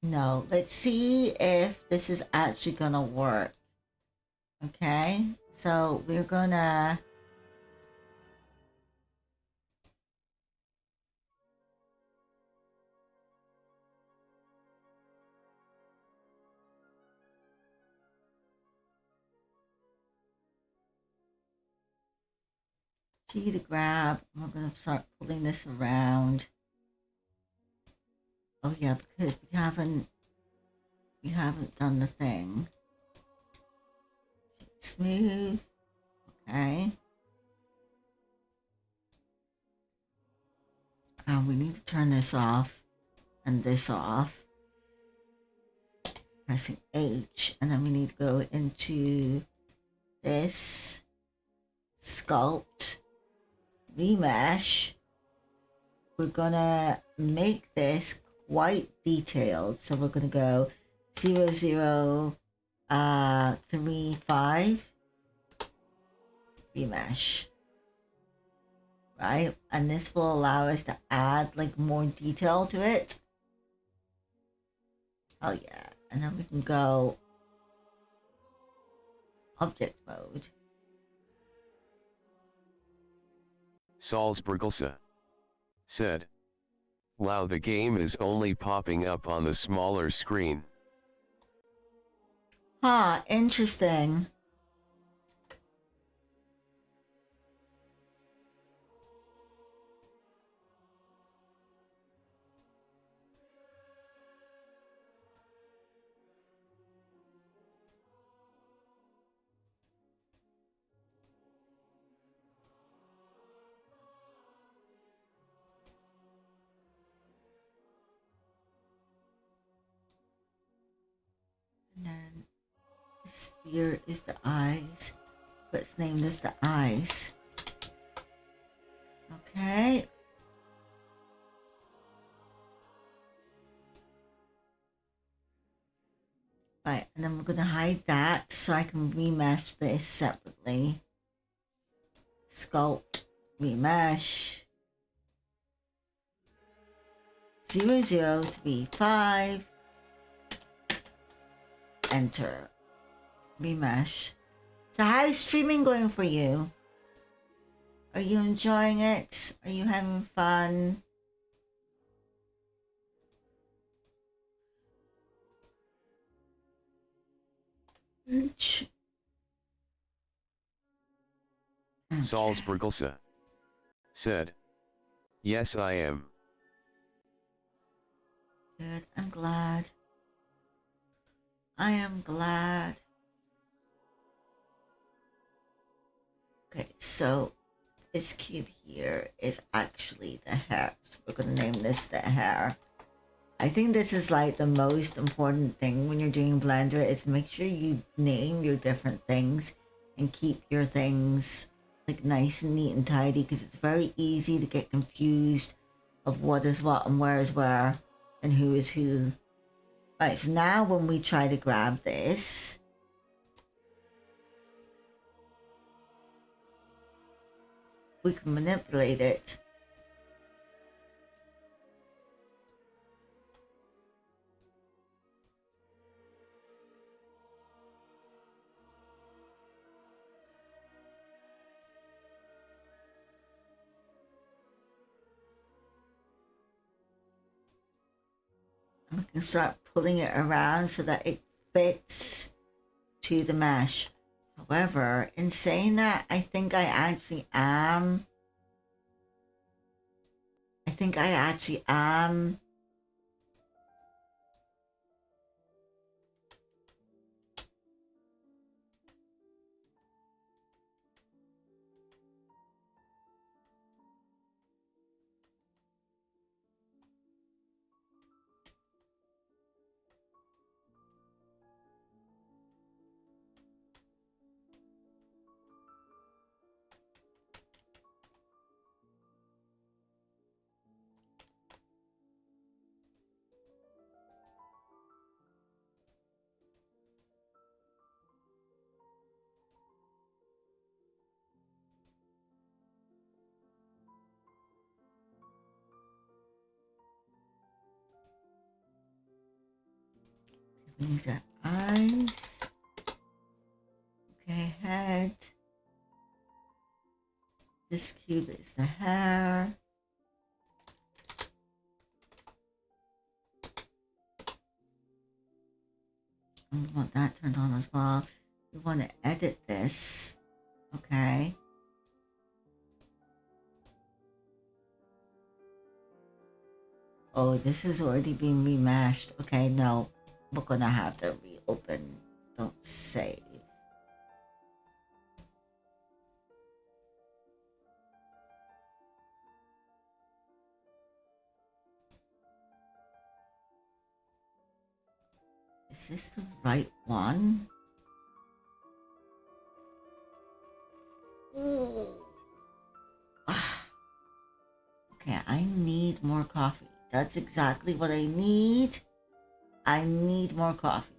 No, let's see if this is actually gonna work. Okay, so we're gonna G to grab. We're gonna start pulling this around. Oh yeah, because we haven't done the thing. Smooth. Okay. We need to turn this off and this off. Pressing H, and then we need to go into this, sculpt, remesh. We're gonna make this quite detailed, so we're gonna go 0, 0, 3, 5, remesh. Right, and this will allow us to add like more detail to it. Oh yeah, and then we can go object mode. Salzburgelsa said, wow, the game is only popping up on the smaller screen. Huh, interesting. And then this here is the eyes. Let's name this the eyes. Okay. Right, and then we're gonna hide that so I can remesh this separately. Sculpt, remesh. 0035. Enter. Remesh. So how is streaming going for you? Are you enjoying it? Are you having fun? Okay. Salzburgelsa said, "Yes, I am." Good, I'm glad. I am glad. Okay, so this cube here is actually the hair. So we're gonna name this the hair. I think this is like the most important thing when you're doing Blender is make sure you name your different things and keep your things like nice and neat and tidy, because it's very easy to get confused of what is what and where is where and who is who. Right, so now when we try to grab this, we can manipulate it. And we can start pulling it around so that it fits to the mesh. However, in saying that, I think I actually am these are eyes. Okay, head. This cube is the hair. We want that turned on as well. We want to edit this. Okay. Oh, this is already being remashed. Okay, no. We're gonna have to reopen. Don't save. Is this the right one? Okay, I need more coffee. That's exactly what I need. I need more coffee.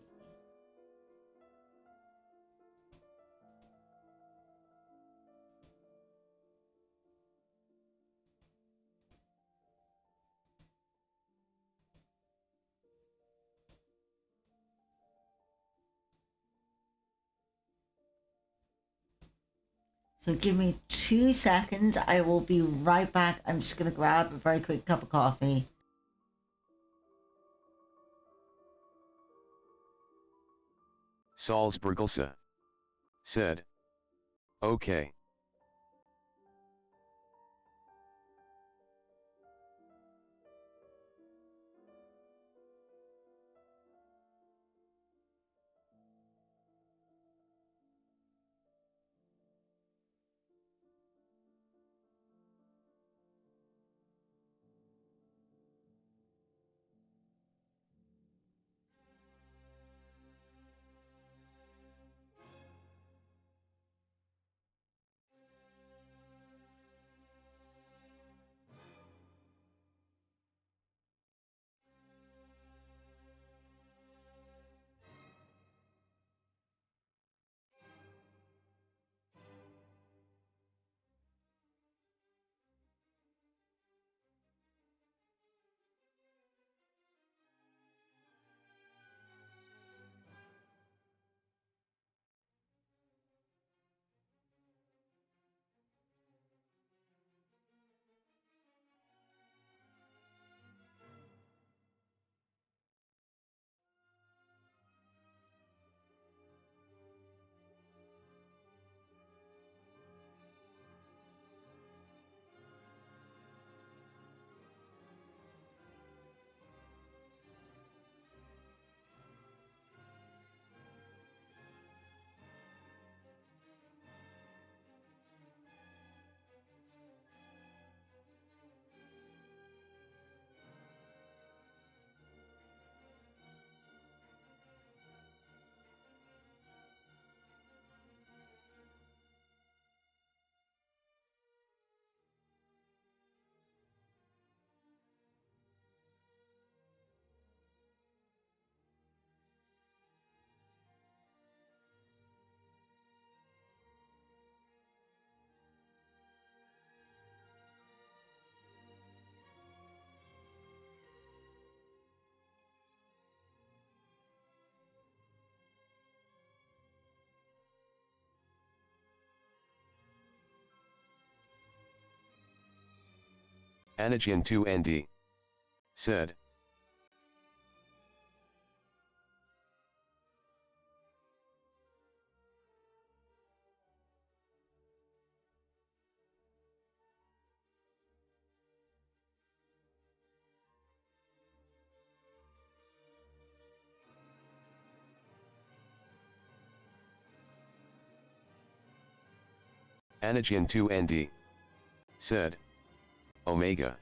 So give me 2 seconds. I will be right back. I'm just going to grab a very quick cup of coffee. Salzburgelsa said, "Okay." Anagen 2ND said, Anagen 2ND said, Omega.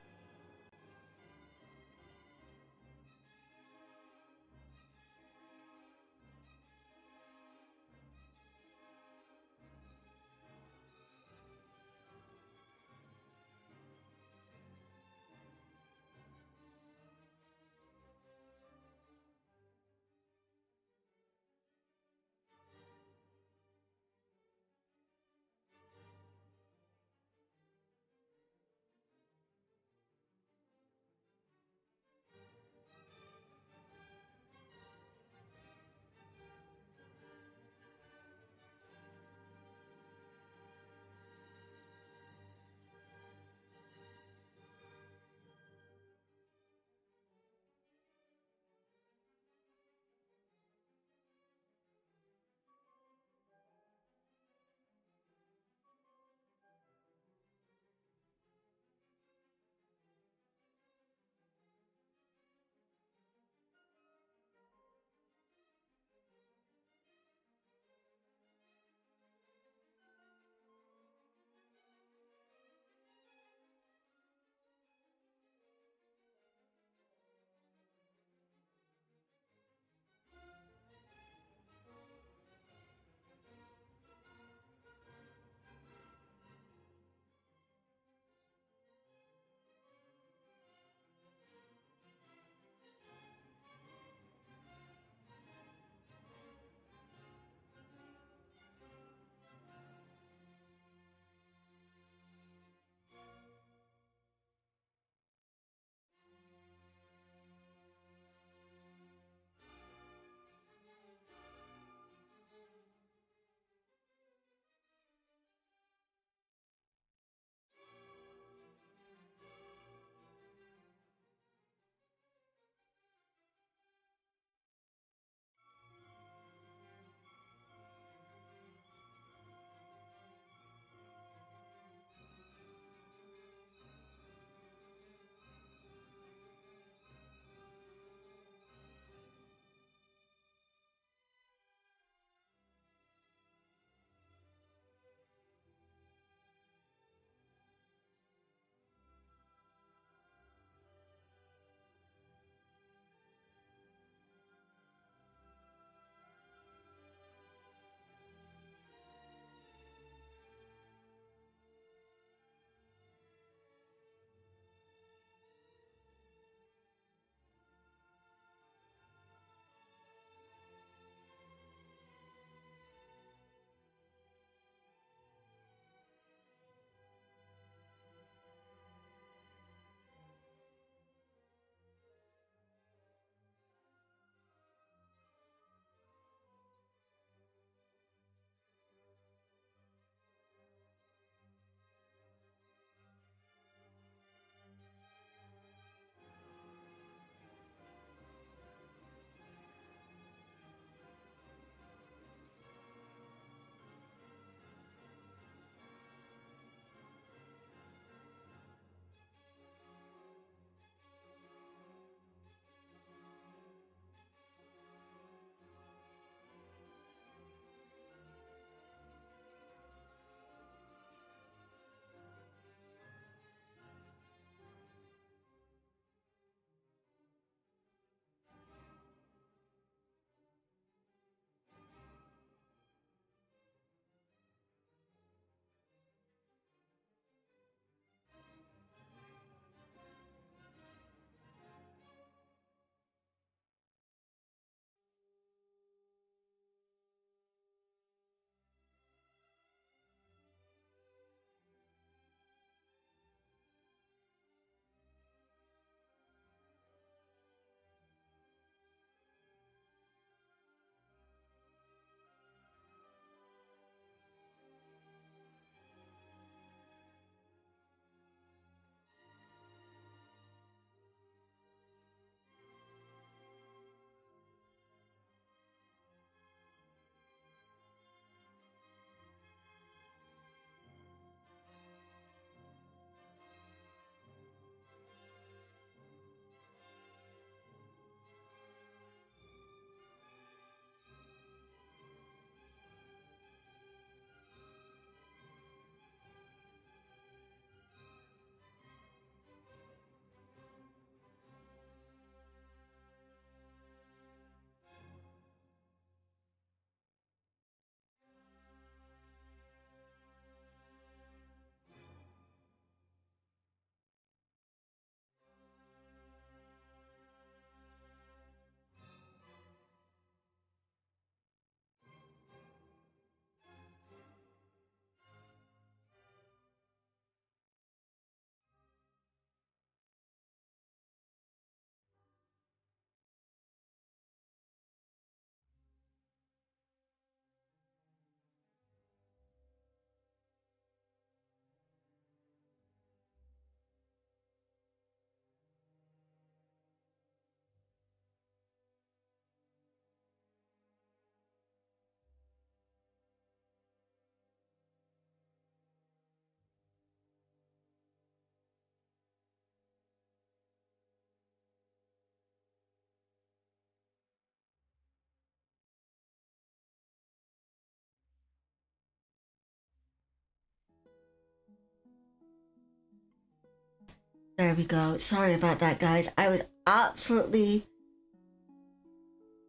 There we go. Sorry about that, guys. I was absolutely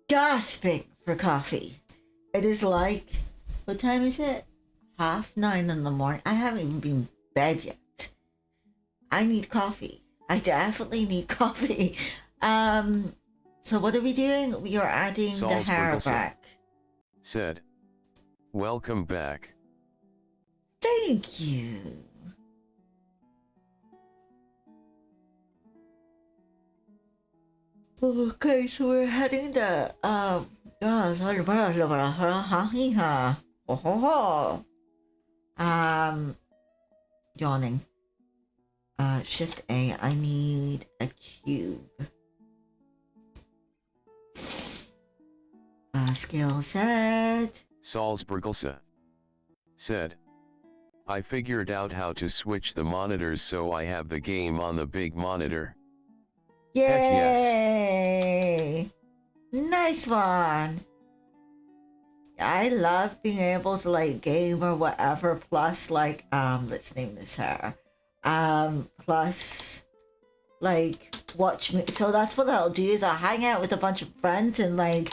gasping for coffee. It is like, what time is it? 9:30 in the morning. I haven't even been in bed yet. I need coffee. I definitely need coffee. So what are we doing? We are adding the hair Salzburgelsen back. said, "Welcome back." Thank you. Okay, so we're heading to yawning. Shift A. I need a cube. Skill set. Salzburgelsen said, "I figured out how to switch the monitors so I have the game on the big monitor." Yay! Nice one. I love being able to like game or whatever. Plus, like let's name this hair. Plus, like watch me. So that's what I'll do is I'll hang out with a bunch of friends in like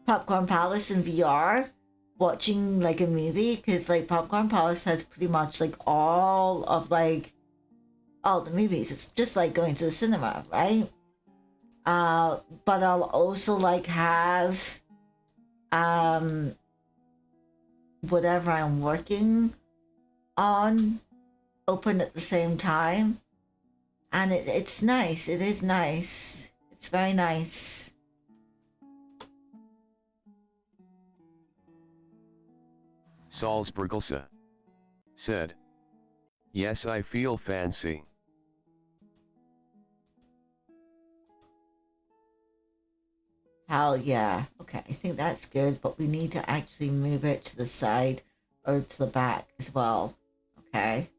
Popcorn Palace in VR, watching like a movie because like Popcorn Palace has pretty much like all the movies. It's just like going to the cinema, right? But I'll also like have whatever I'm working on open at the same time, and it's nice. It is nice. It's very nice. Salzburgelsen said, "Yes, I feel fancy." Hell yeah. Okay, I think that's good, but we need to actually move it to the side or to the back as well. Okay.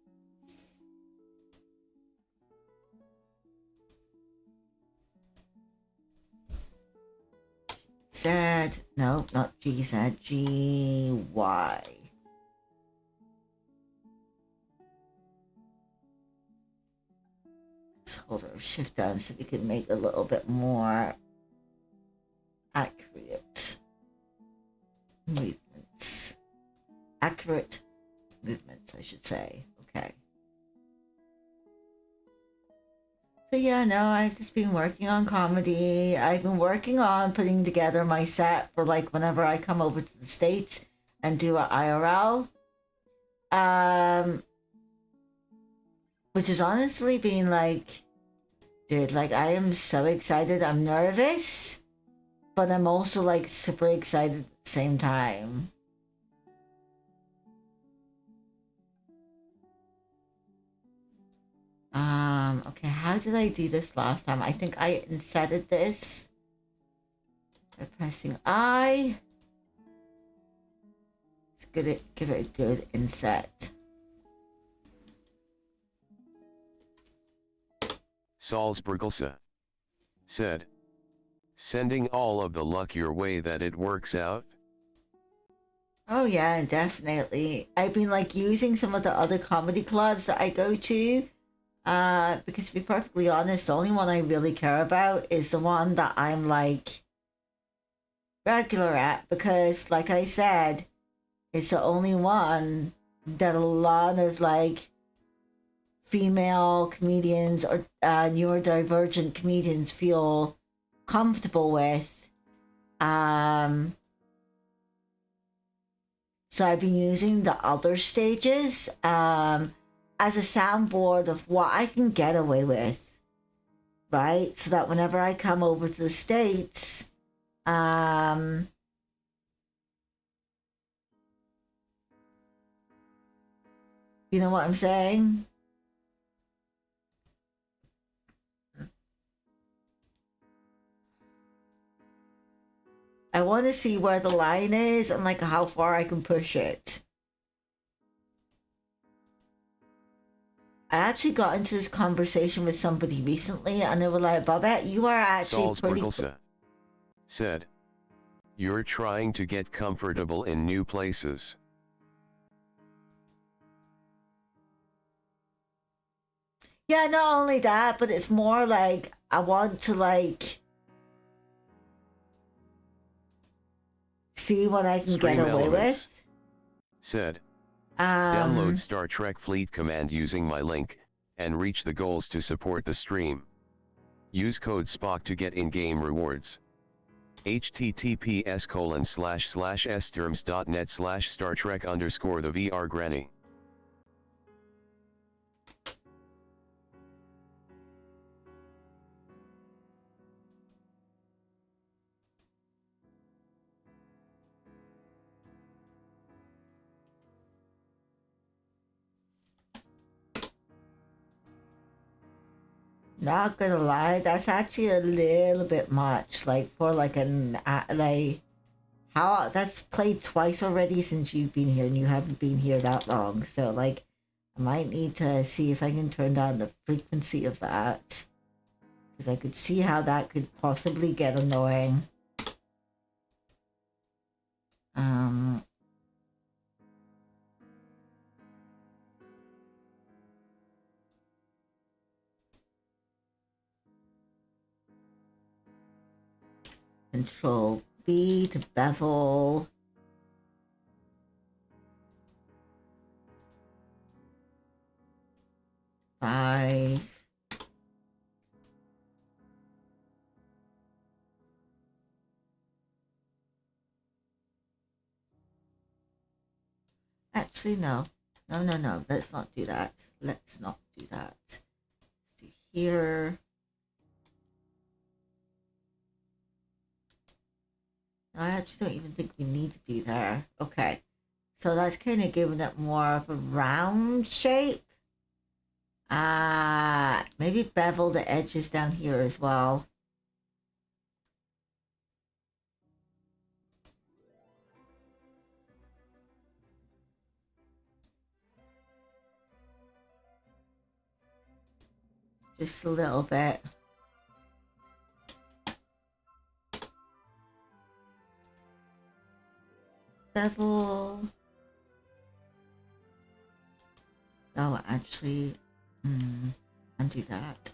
Z, no, not GZ, GY. Let's hold our shift down so we can make it a little bit more accurate movements. Accurate movements, I should say. Okay. So yeah, no, I've just been working on comedy. I've been working on putting together my set for like whenever I come over to the States and do a IRL. Which has honestly been like, dude, like I am so excited. I'm nervous, but I'm also like super excited at the same time. Okay, how did I do this last time? I think I inserted this by pressing I. Let's give it a good inset. Salzburgelsen said, "Sending all of the luck your way that it works out." Oh yeah, definitely. I've been like using some of the other comedy clubs that I go to. Because to be perfectly honest, the only one I really care about is the one that I'm like regular at because like I said, it's the only one that a lot of like female comedians or neurodivergent comedians feel comfortable with. So I've been using the other stages as a soundboard of what I can get away with, right? So that whenever I come over to the States, you know what I'm saying? I want to see where the line is and like how far I can push it. I actually got into this conversation with somebody recently and they were like, Babette, you are actually pretty... Salzburgelsen said, "You're trying to get comfortable in new places." Yeah, not only that, but it's more like I want to like see what I can Stream get away Elements with. said, download Um, Star Trek Fleet Command using my link, and reach the goals to support the stream. Use code SPOCK to get in-game rewards. https://sterms.net/Star Trek _ the VR Granny. not gonna lie, that's actually a little bit much. Like for like an like how that's played twice already since you've been here, and you haven't been here that long. So like, I might need to see if I can turn down the frequency of that, because I could see how that could possibly get annoying. Um. Control B to bevel. Five. Actually, no. No, no, no. Let's not do that. Let's not do that. Let's do here. No, I actually don't even think we need to do there. Okay. So that's kind of giving it more of a round shape. Maybe bevel the edges down here as well. Just a little bit. Bevel. Oh, actually, undo that.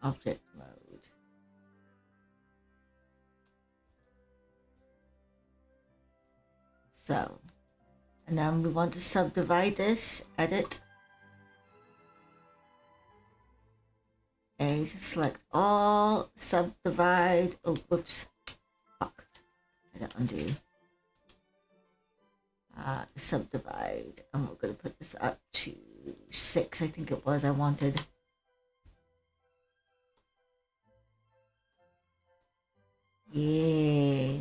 Object mode. So, and then we want to subdivide this, edit. A to select all, subdivide. Oh, whoops. Fuck. I got undo. Subdivide. And we're going to put this up to 6, I think it was I wanted. Yeah.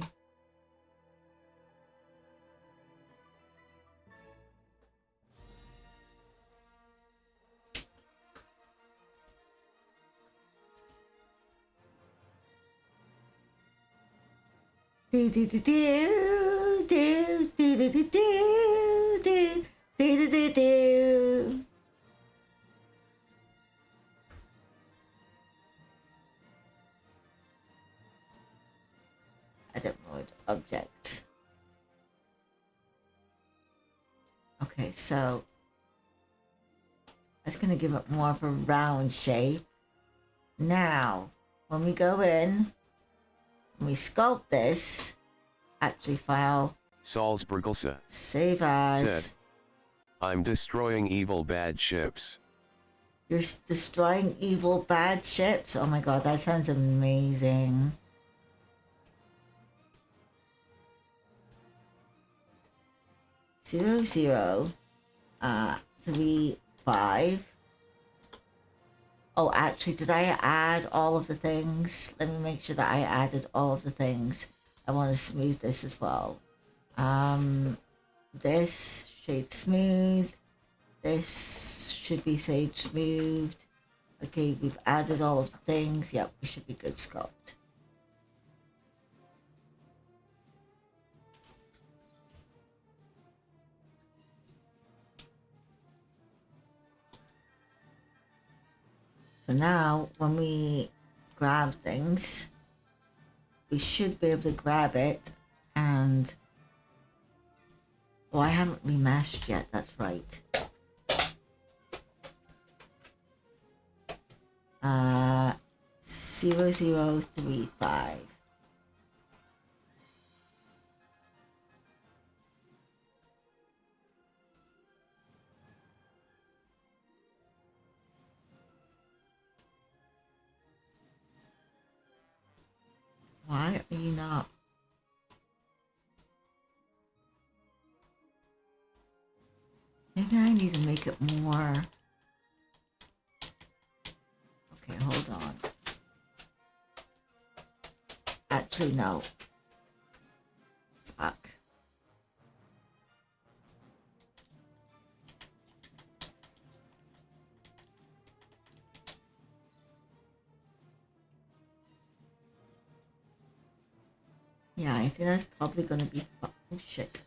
Do do do do do do do do do do do do do. Edit mode object. Okay, so that's gonna give it more of a round shape. Now, when we go in, and we sculpt this, actually file, Salzburgelsa save as. said, I'm destroying evil bad ships. You're destroying evil bad ships? Oh my god, that sounds amazing. Zero, zero, 3, 5. Oh, actually, did I add all of the things? Let me make sure that I added all of the things. I want to smooth this as well. This shade smooth. This should be shade smoothed. Okay, we've added all of the things. Yep, we should be good sculpt. So now, when we grab things, we should be able to grab it. And oh, I haven't remashed yet, that's right. 0035. Why are you not? Maybe I need to make it more. Okay, hold on. Actually, no. Fuck. Yeah, I think that's probably gonna be. Oh shit.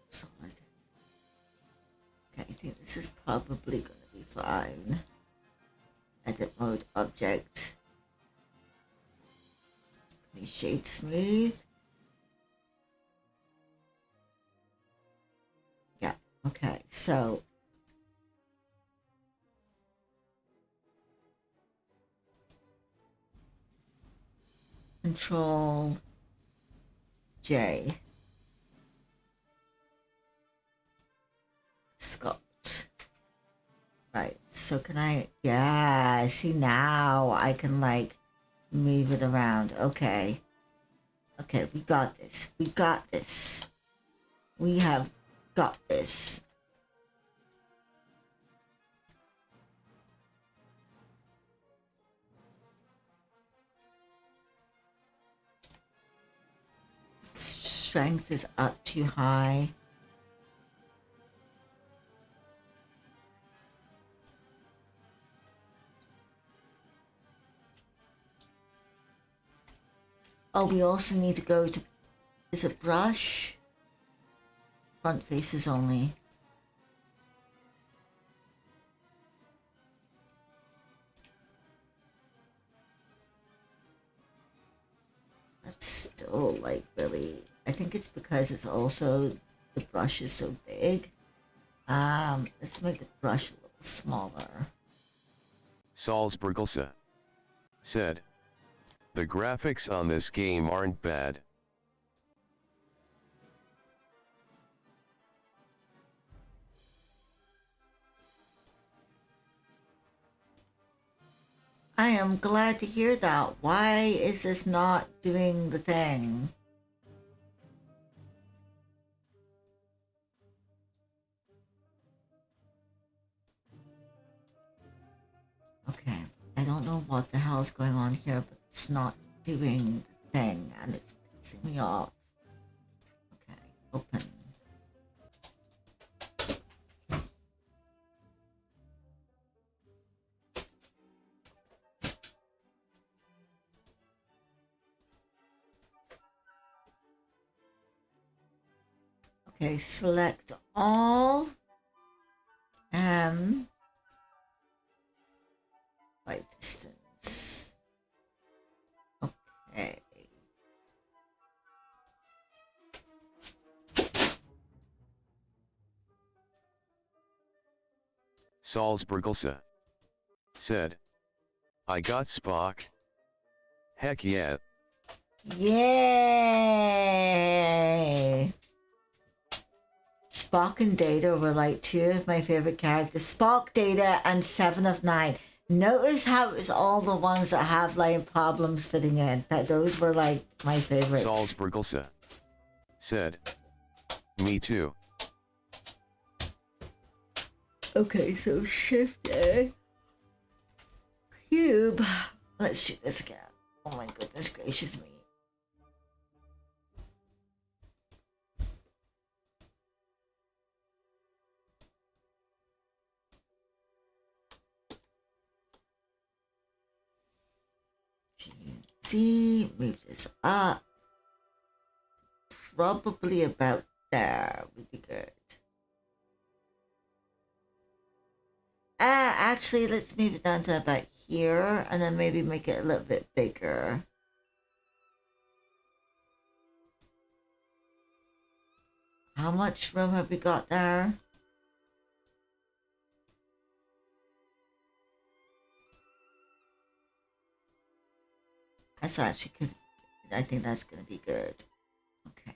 Solid. Okay, I think this is probably gonna be fine. Edit mode object. Can we shade smooth? Yeah, okay, so Control J. Sculpt. Right, so can I, yeah, see now I can like move it around. Okay. Okay, we got this. We got this. We have got this. Strength is up too high. Oh, we also need to go to, is it brush? Front faces only. That's still like really, I think it's because it's also, the brush is so big. Let's make the brush a little smaller. Salzburgelse said, the graphics on this game aren't bad. I am glad to hear that. Why is this not doing the thing? Okay, I don't know what the hell is going on here, but it's not doing the thing and it's pissing me off. Okay, open. Okay, select all. Right distance. Okay. Salzburgelse said, I got Spock. Heck yeah. Yay! Spock and Data were like two of my favorite characters. Spock, Data, and Seven of Nine. Notice how it's all the ones that have like problems fitting in. That those were like my favorites. Salzburgelse said, me too. Okay, so Shift A. Cube. Let's shoot this again. Oh my goodness gracious me. GNC, move this up. Probably about there would be good. Actually, let's move it down to about here and then maybe make it a little bit bigger. How much room have we got there? That's actually good. I think that's going to be good. Okay.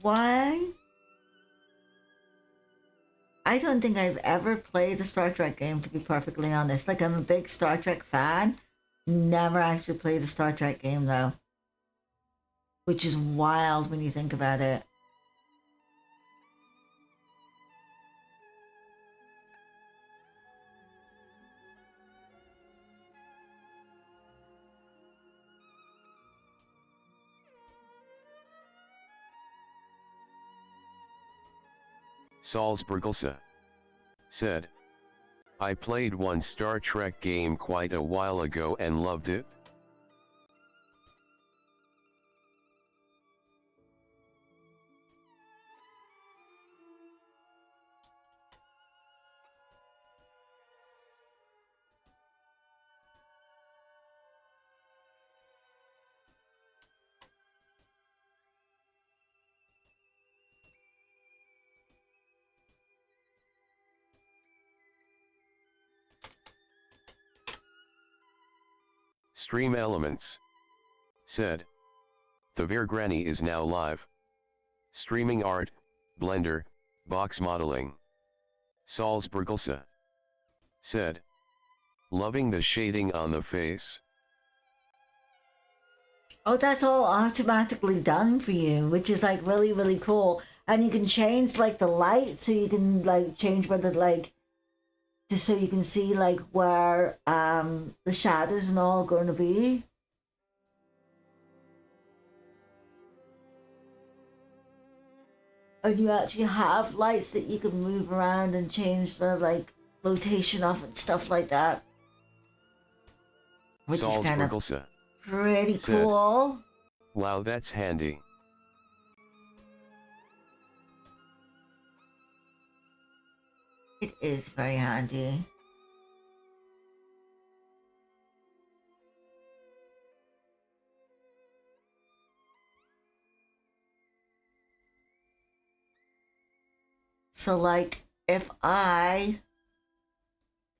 Why? I don't think I've ever played a Star Trek game, to be perfectly honest. Like, I'm a big Star Trek fan. Never actually played a Star Trek game, though. Which is wild when you think about it. Salzburgelsa said, I played one Star Trek game quite a while ago and loved it. Stream Elements said, the Granny is now live. Streaming art, Blender, box modeling. Salzburgelsa said, loving the shading on the face. Oh, that's all automatically done for you, which is like really, really cool. And you can change like the light, so you can like change whether like, just so you can see like where the shadows and all are going to be. And you actually have lights that you can move around and change the like rotation of and stuff like that. Which is kind of pretty cool. Wow, that's handy. It is very handy. So like if I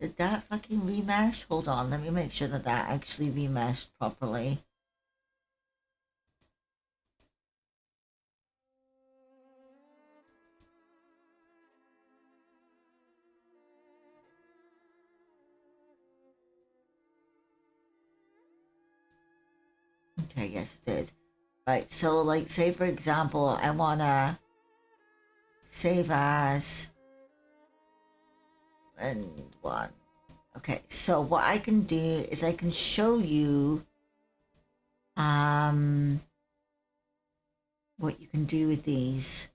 did that fucking remesh? Hold on, let me make sure that that actually remeshed properly. Okay, yes it did. Right, so like say for example, I wanna save as and one. Okay, so what I can do is I can show you what you can do with these.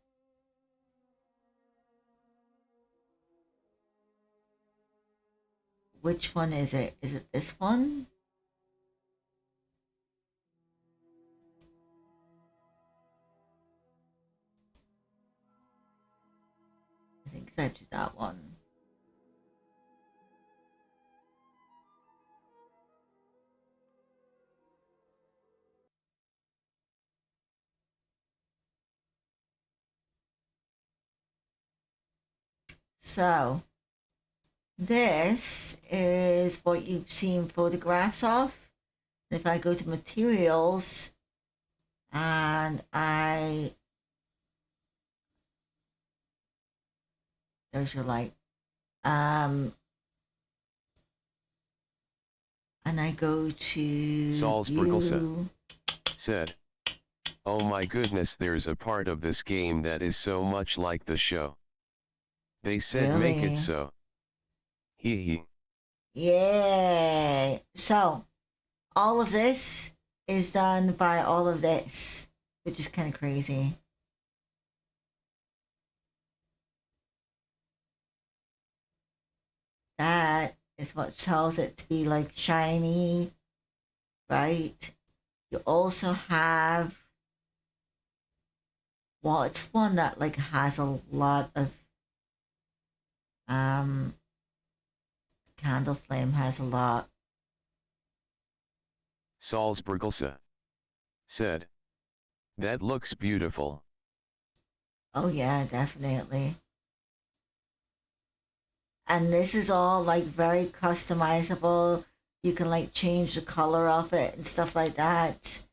Which one is it? Is it this one? I think it's actually that one. So this is what you've seen photographs of. If I go to materials and there's your light. And I go to Salzburgelsa said, oh my goodness, there's a part of this game that is so much like the show. They said make it so. Hee hee. Yay! So, all of this is done by all of this, which is kind of crazy. is what tells it to be like shiny, right? You also have, well, it's one that like has a lot of um candle flame has a lot. Salzburgelse said, that looks beautiful. Oh yeah, definitely. And this is all like very customizable. You can like change the color of it and stuff like that.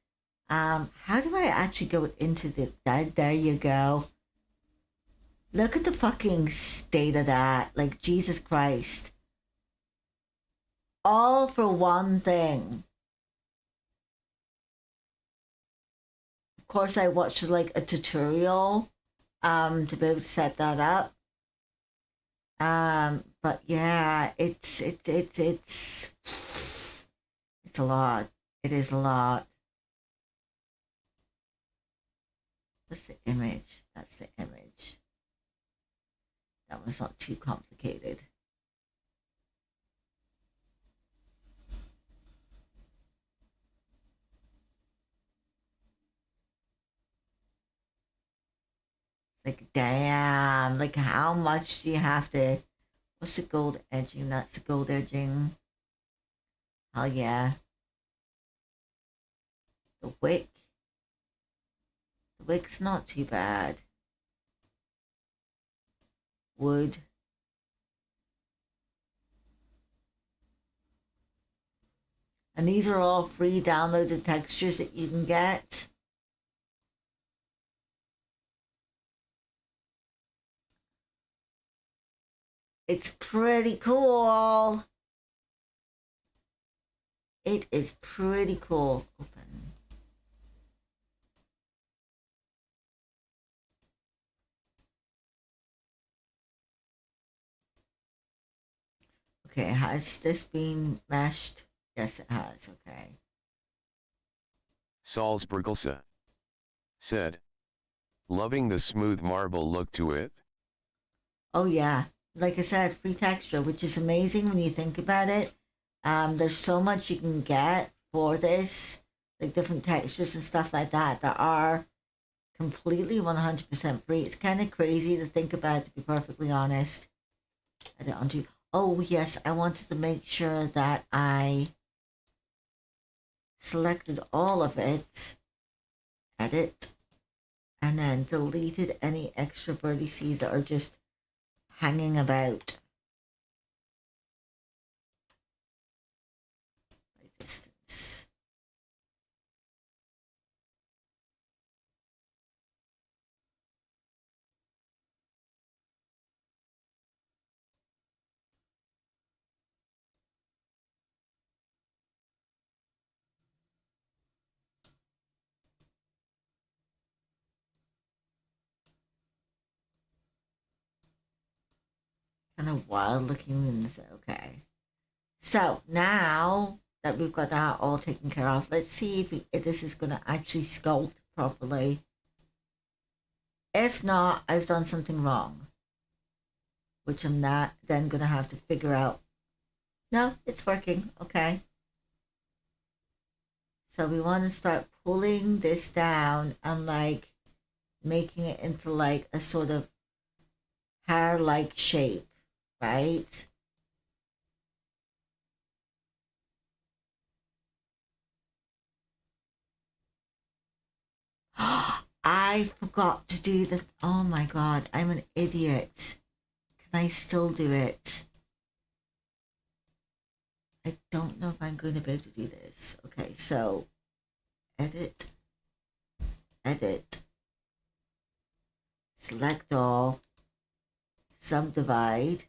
How do I actually go into that? There you go. Look at the fucking state of that. Like, Jesus Christ. All for one thing. Of course, I watched like a tutorial to be able to set that up. But yeah, it's a lot. It is a lot. What's the image? That's the image. That was not too complicated. Like, damn, like how much do you have to, what's the gold edging? That's the gold edging. Hell yeah. The wick. The wick's not too bad. Wood. And these are all free downloaded textures that you can get. It's pretty cool. It is pretty cool. Open. Okay, has this been meshed? Yes, it has. Okay. Salzburgelse said, loving the smooth marble look to it. Oh yeah, like I said, free texture, which is amazing when you think about it. There's so much you can get for this, like different textures and stuff like that are completely 100% free. It's kind of crazy to think about, to be perfectly honest. I don't undo. Oh yes, I wanted to make sure that I selected all of it, edit, and then deleted any extra vertices that are just hanging about. By distance. Kind of wild looking ones. Okay. So now that we've got that all taken care of, let's see if this is going to actually sculpt properly. If not, I've done something wrong, which I'm not then going to have to figure out. No, it's working. Okay. So we want to start pulling this down and like making it into like a sort of hair-like shape, right? I forgot to do this. Oh my god, I'm an idiot. Can I still do it? I don't know if I'm going to be able to do this. Okay, so edit, edit, select all, subdivide.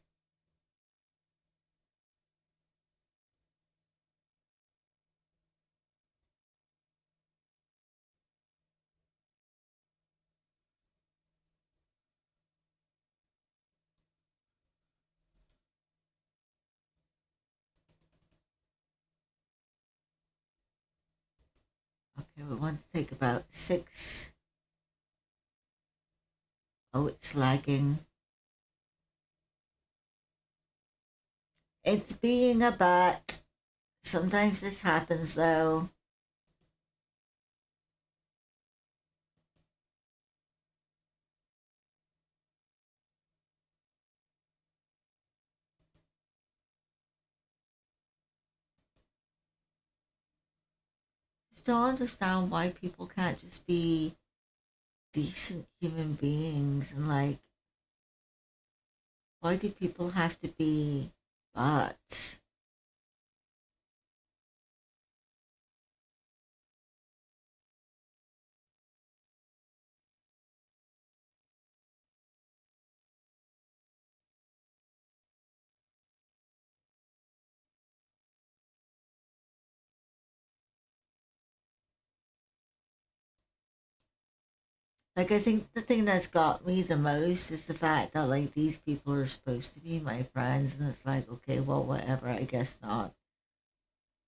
Okay, we want to take about 6. Oh, it's lagging. It's being a butt. Sometimes this happens though. Just don't understand why people can't just be decent human beings and like, why do people have to be butts? Like, I think the thing that's got me the most is the fact that like these people are supposed to be my friends, and it's like, okay, well, whatever, I guess not.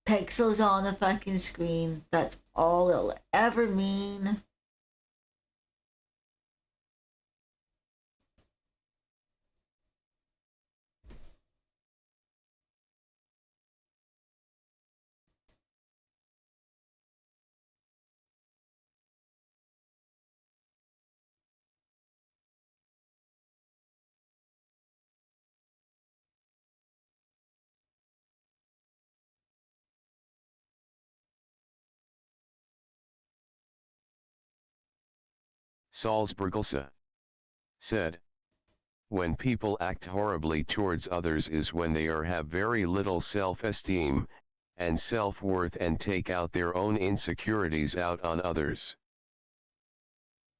Pixels on a fucking screen, that's all it'll ever mean. Salzburgelsa said, when people act horribly towards others is when they have very little self-esteem and self-worth and take out their own insecurities out on others.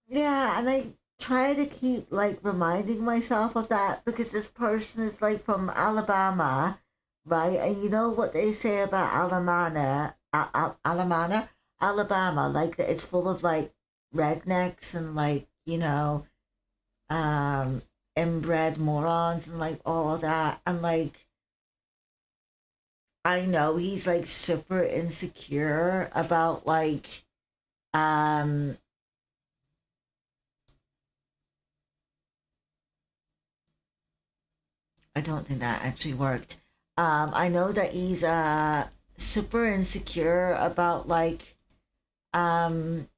Yeah, and I try to keep like reminding myself of that because this person is like from Alabama, right? And you know what they say about Alabama, like that it's full of like rednecks and like, um, inbred morons and like all of that. And like, I know he's like super insecure about like, um, I don't think that actually worked. I know that he's super insecure about like um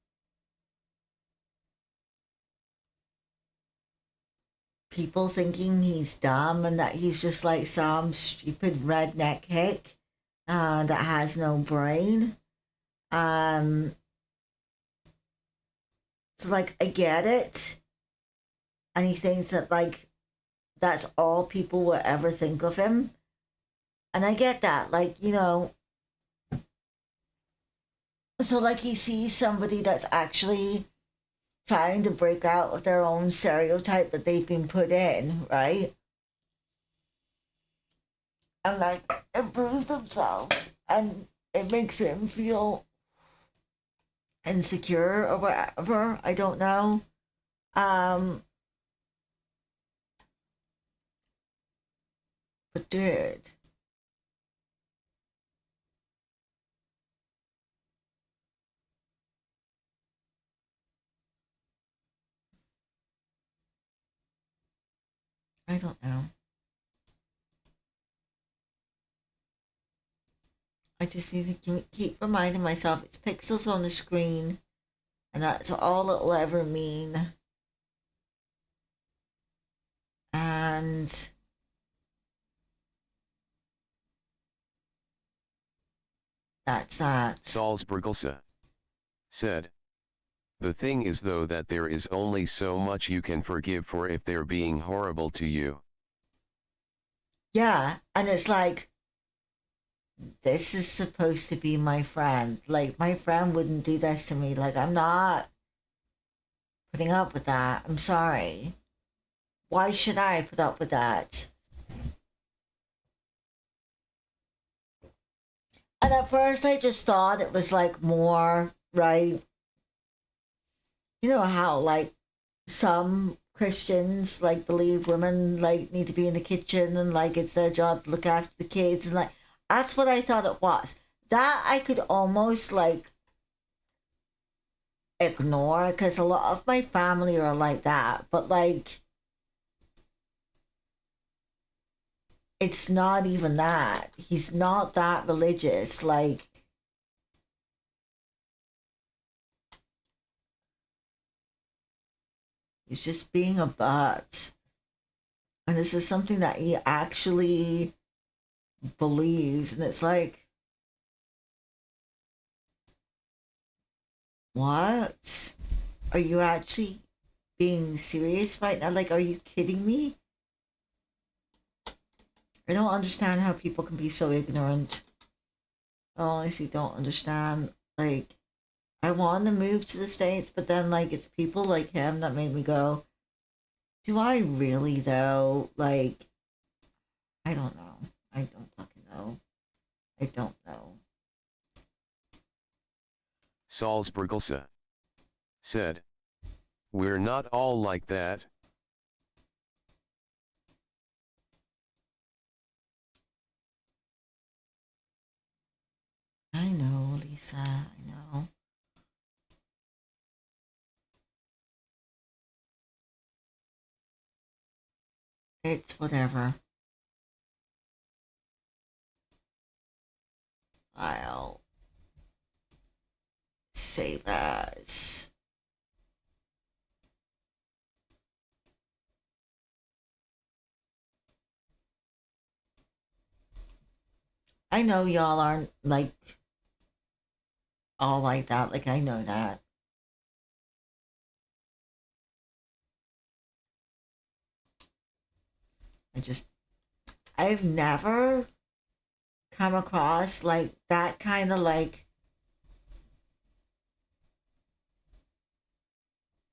people thinking he's dumb and that he's just like some stupid redneck hick that has no brain. Um, so like I get it, and he thinks that like that's all people will ever think of him, and I get that. Like so like he sees somebody that's actually trying to break out of their own stereotype that they've been put in, right? And like improve themselves, and it makes him feel insecure or whatever. I don't know. Um, but dude, I don't know. I just need to keep reminding myself it's pixels on the screen, and that's all it'll ever mean. And that's that. Salzburgelsa said, the thing is though that there is only so much you can forgive for if they're being horrible to you. Yeah, and it's like this is supposed to be my friend. Like my friend wouldn't do this to me. Like I'm not putting up with that. I'm sorry. Why should I put up with that? And at first I just thought it was like more, right? You know how like some Christians like believe women like need to be in the kitchen and like it's their job to look after the kids and like that's what I thought it was. That I could almost like ignore because a lot of my family are like that. But like it's not even that. He's not that religious. Like, he's just being a butt. And this is something that he actually believes. And it's like, what? Are you actually being serious right now? Like, are you kidding me? I don't understand how people can be so ignorant. I honestly don't understand. Like, I want to move to the States, but then, like, it's people like him that made me go, do I really, though? Like, I don't know. I don't fucking know. I don't know. Salzburgelsa said, "We're not all like that." I know, Lisa. I know. It's whatever. I'll save as. I know y'all aren't like all like that. Like, I know that. I just, I've never come across like that kind of like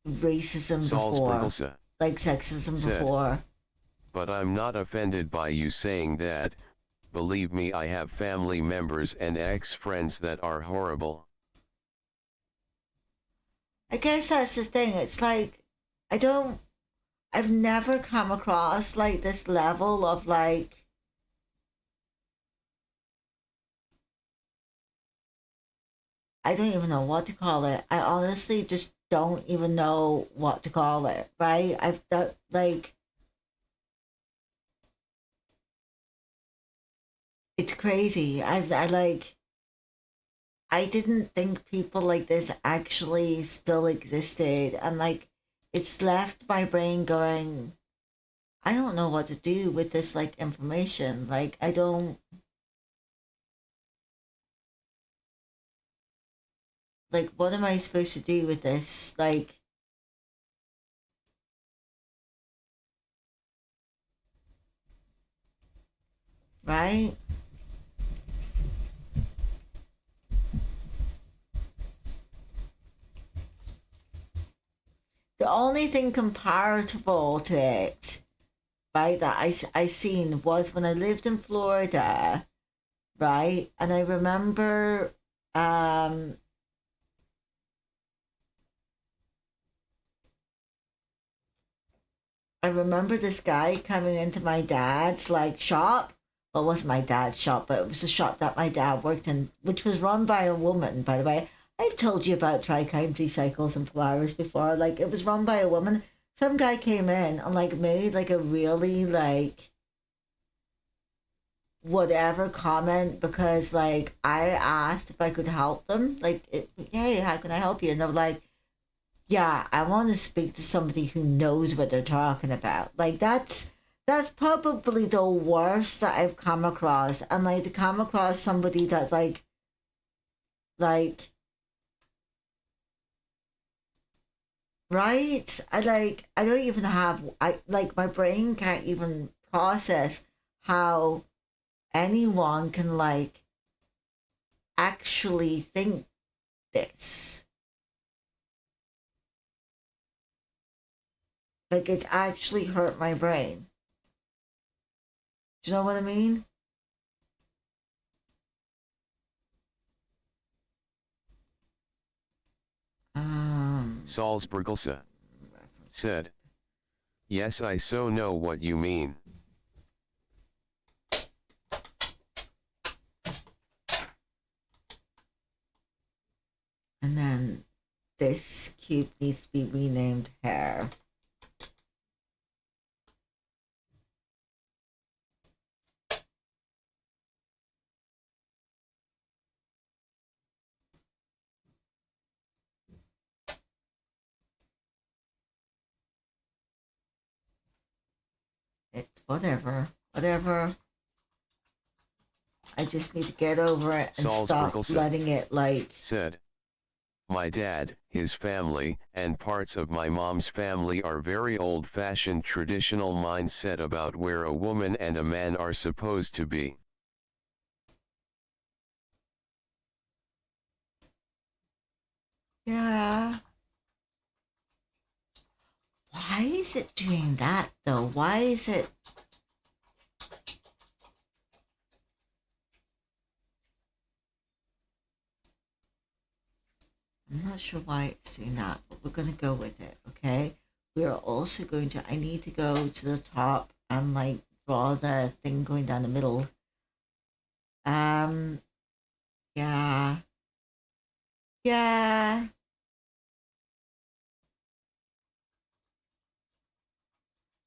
racism before, Salzburgelsa like sexism said, before. "But I'm not offended by you saying that. Believe me, I have family members and ex-friends that are horrible." I guess that's the thing. It's like, I don't, I've never come across like this level of like, I don't even know what to call it. I honestly just don't even know what to call it, right? I've done like, it's crazy. I like, I didn't think people like this actually still existed. And like, it's left my brain going, I don't know what to do with this like information. Like, I don't, like, what am I supposed to do with this? Like, right? The only thing comparable to it, right, that I seen was when I lived in Florida, right? And I remember um I remember this guy coming into my dad's like shop. Well, it wasn't my dad's shop, but it was a shop that my dad worked in, which was run by a woman, by the way. I've told you about Tri County Cycles and Flowers before. Like, it was run by a woman. Some guy came in and like made like a really like whatever comment because like I asked if I could help them. Like, hey, how can I help you? And they were like, yeah, I want to speak to somebody who knows what they're talking about. Like, that's probably the worst that I've come across. And like to come across somebody that's like right? I don't even have I like my brain can't even process how anyone can like actually think this. Like, it's actually hurt my brain. Do you know what I mean? Salzburgelsa said, "Yes, I so know what you mean." And then this cube needs to be renamed hair. whatever. Whatever. I just need to get over it and stop Salzburgelsa letting it like... said, my dad, his family, and parts of my mom's family are very old-fashioned traditional mindset about where a woman and a man are supposed to be. Yeah. Why is it doing that though? Why is it... I'm not sure why it's doing that, but we're going to go with it, okay? We are also going to... I need to go to the top and like draw the thing going down the middle. Yeah. Yeah.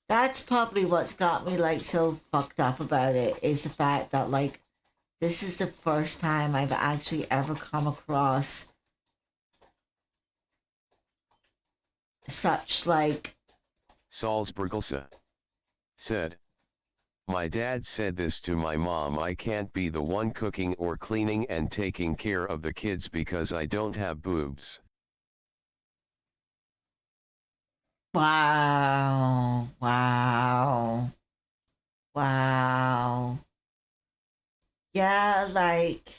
That's probably what's got me like so fucked up about it, is the fact that like this is the first time I've actually ever come across such like... Salzburgelsa said, my dad said this to my mom, I can't be the one cooking or cleaning and taking care of the kids because I don't have boobs. Wow. Wow. Wow. Yeah, like,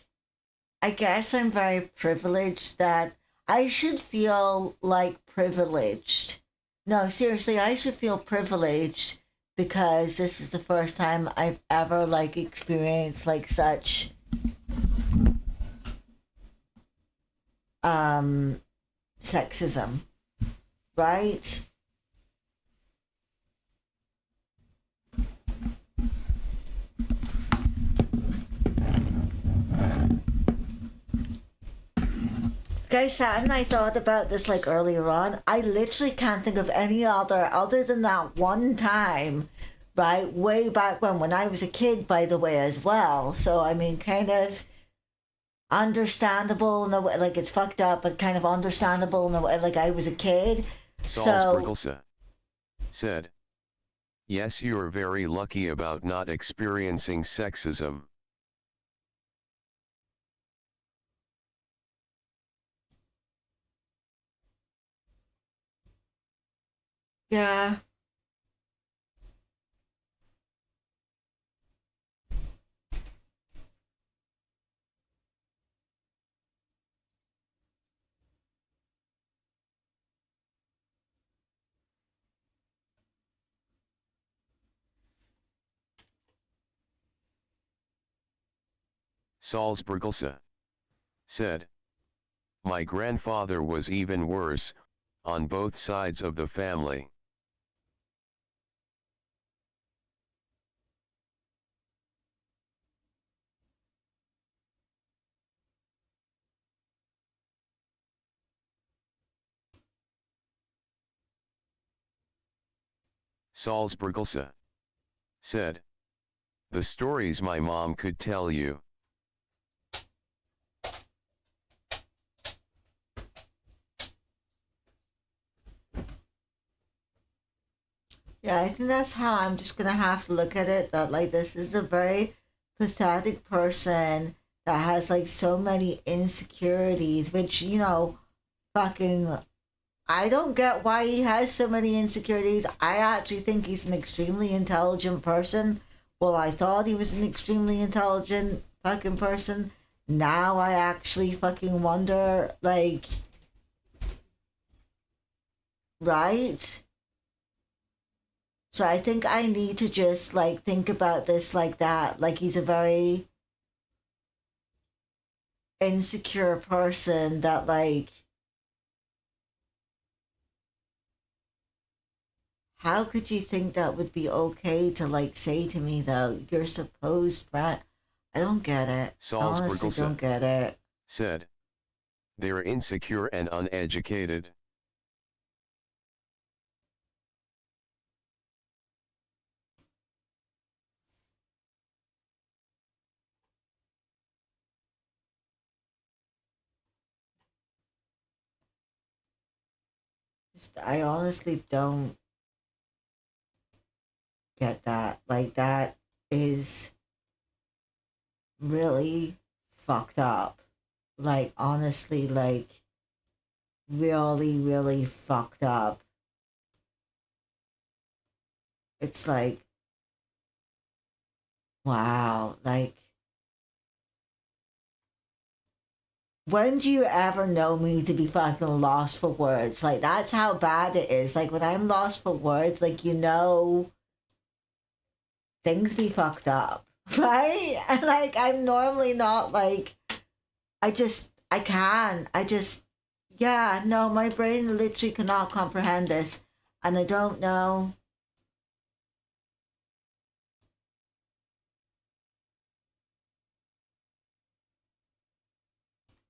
I guess I'm very privileged that I should feel like privileged. No, seriously, I should feel privileged because this is the first time I've ever like experienced like such um sexism, right? I sat and I thought about this like earlier on. I literally can't think of any other than that one time, right? Way back when I was a kid, by the way, as well. So I mean, kind of understandable in a way, like it's fucked up, but kind of understandable in a way, like I was a kid. So Salzburgelsa said, yes, you're very lucky about not experiencing sexism. yeah. Salzburgelsa said, my grandfather was even worse, on both sides of the family. Salzburgelsa said, the stories my mom could tell you. Yeah, I think that's how I'm just gonna have to look at it. That like this is a very pathetic person that has like so many insecurities, which fucking, I don't get why he has so many insecurities. I actually think he's an extremely intelligent person. Well, I thought he was an extremely intelligent fucking person. Now I actually fucking wonder, like, right? So I think I need to just like think about this like that. Like he's a very insecure person that like, how could you think that would be okay to like say to me though, your supposed friend? I don't get it. I honestly don't get it. Said, they're insecure and uneducated. Just, I honestly don't get that. Like like that is really fucked up. Like, honestly, like, really, really fucked up. It's like, wow, like, when do you ever know me to be fucking lost for words? Like, that's how bad it is. Like, when I'm lost for words, like, things be fucked up, right? And like, I'm normally not like, I can. Yeah, no, my brain literally cannot comprehend this. And I don't know.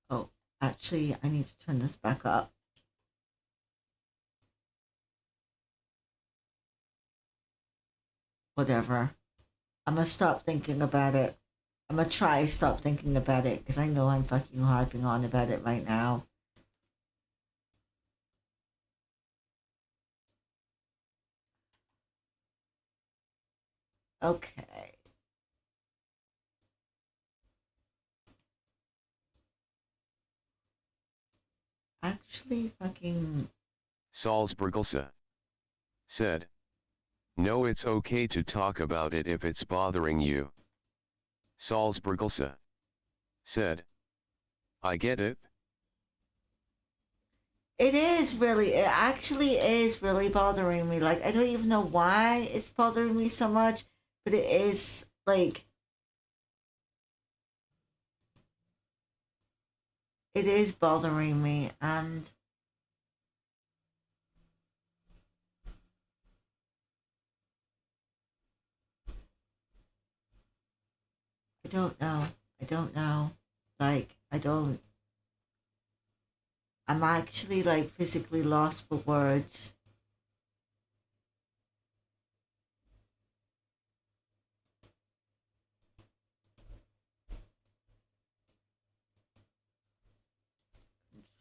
Oh, actually, I need to turn this back up. Whatever. I'm gonna stop thinking about it. I'm gonna try stop thinking about it because I know I'm fucking harping on about it right now. Okay. Actually, fucking. Salzburgelsa said, no, it's okay to talk about it if it's bothering you. Salzburgelsa said, I get it. It actually is really bothering me. Like, I don't even know why it's bothering me so much, but it is, like, it is bothering me, and I don't know. I don't know. Like, I'm actually, like, physically lost for words.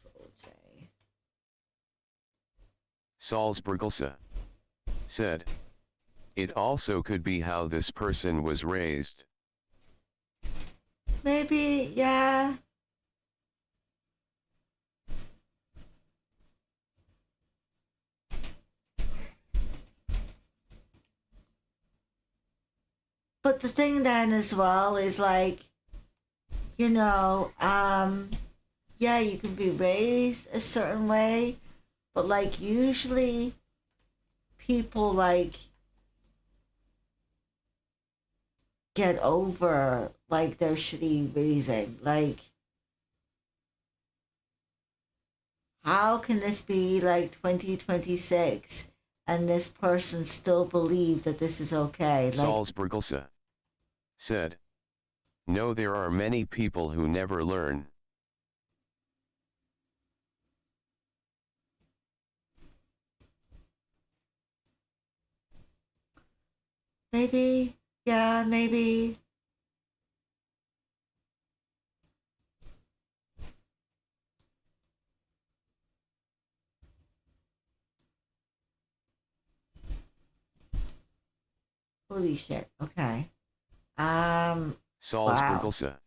Control J. Salzburgelsa said, it also could be how this person was raised. Maybe, yeah. But the thing then as well is like, you know, yeah, you can be raised a certain way, but like usually people like get over like their shitty raising. Like, how can this be like 2026 and this person still believe that this is okay? Like, Salzburgelsa said, no, there are many people who never learn. maybe, yeah, maybe. Holy shit. Okay. Wow. Salzburgelsa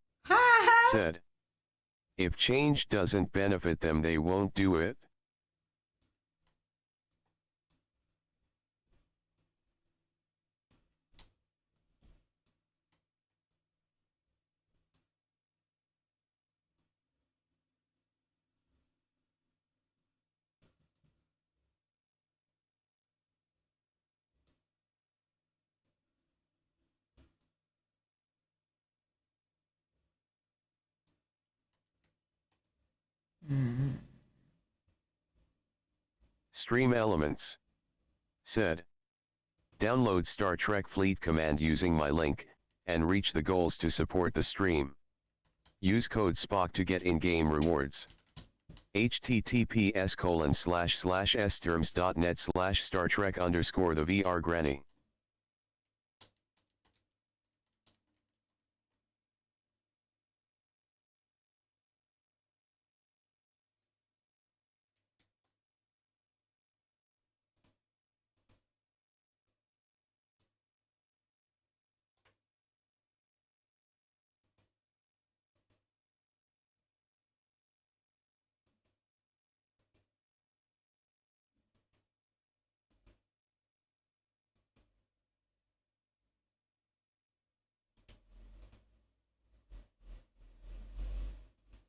said, if change doesn't benefit them, they won't do it. Mm-hmm. Stream Elements said, download Star Trek Fleet Command using my link, and reach the goals to support the stream. Use code SPOCK to get in-game rewards. https://sterms.net/Star Trek_the VR Granny.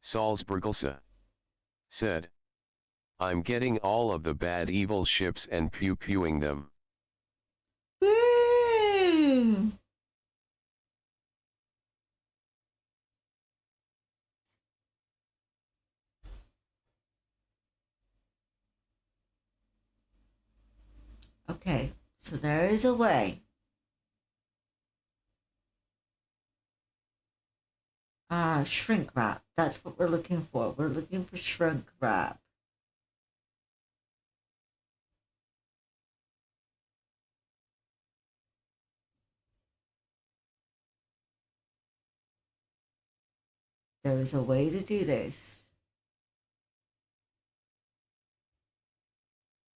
Salzburgelse said, I'm getting all of the bad evil ships and pew-pewing them. Woo! Okay, so there is a way. Shrink wrap. That's what we're looking for. We're looking for shrink wrap. There is a way to do this.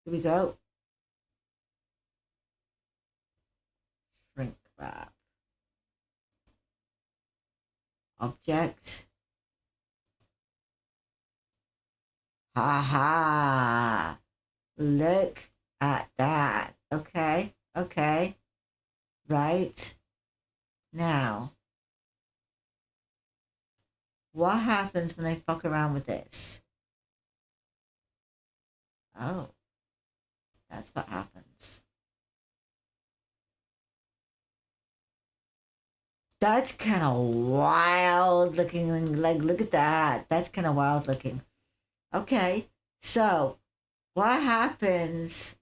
Here we go. Shrink wrap. Object. Ha ha. Look at that. Okay. Okay. Right. Now, what happens when I fuck around with this? Oh, that's what happens. That's kind of wild looking. Like, look at that. That's kind of wild looking. Okay, so what happens?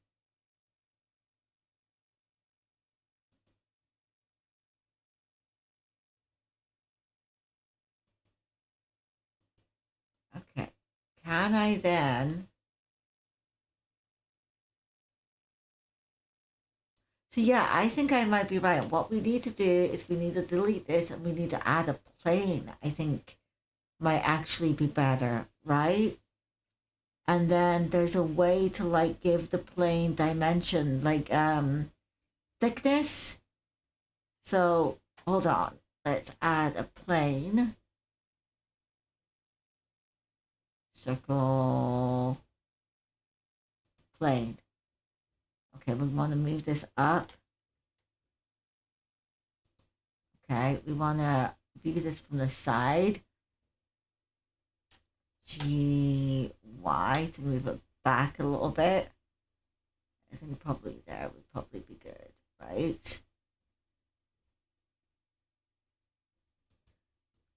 Okay, can I then? So yeah, I think I might be right. What we need to do is we need to delete this and we need to add a plane. I think might actually be better, right? And then there's a way to like give the plane dimension, like thickness. So hold on, let's add a plane. Circle plane. Okay, we want to move this up. Okay, we want to view this from the side. GY to move it back a little bit. I think probably there would probably be good, right?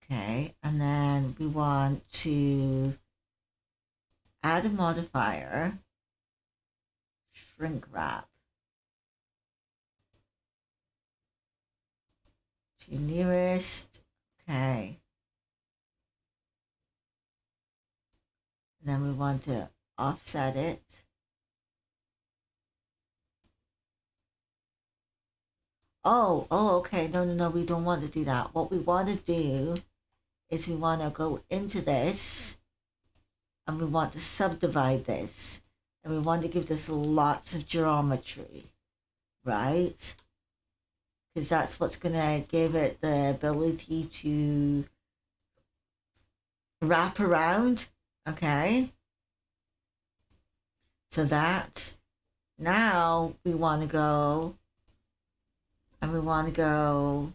Okay, and then we want to add a modifier, shrink wrap to nearest. Okay. And then we want to offset it. Oh, okay. No, we don't want to do that. What we want to do is we want to go into this and we want to subdivide this. And we want to give this lots of geometry, right? Because that's what's going to give it the ability to wrap around, okay? So that now we want to go and we want to go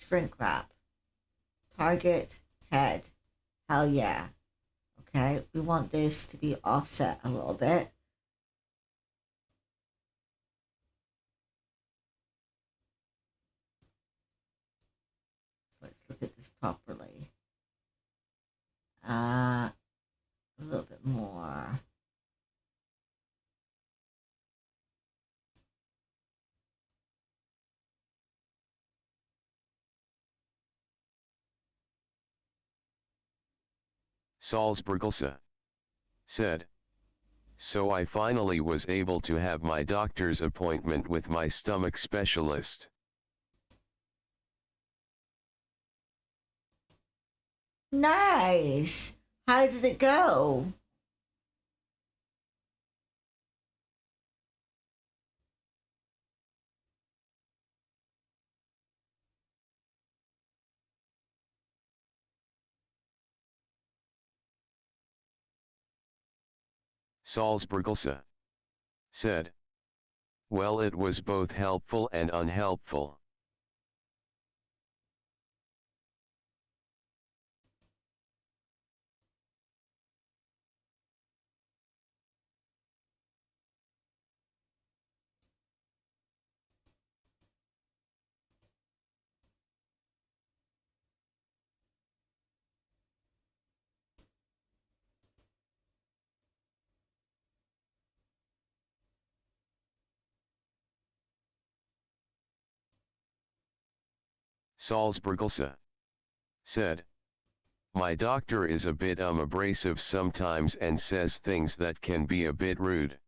shrink wrap, target, head. Hell yeah. Okay, we want this to be offset a little bit. Let's look at this properly. A little bit more. Salzburgelse said, so I finally was able to have my doctor's appointment with my stomach specialist. Nice. How did it go? Salzburgelse said, well, it was both helpful and unhelpful. Salzburgelse said, my doctor is a bit abrasive sometimes and says things that can be a bit rude.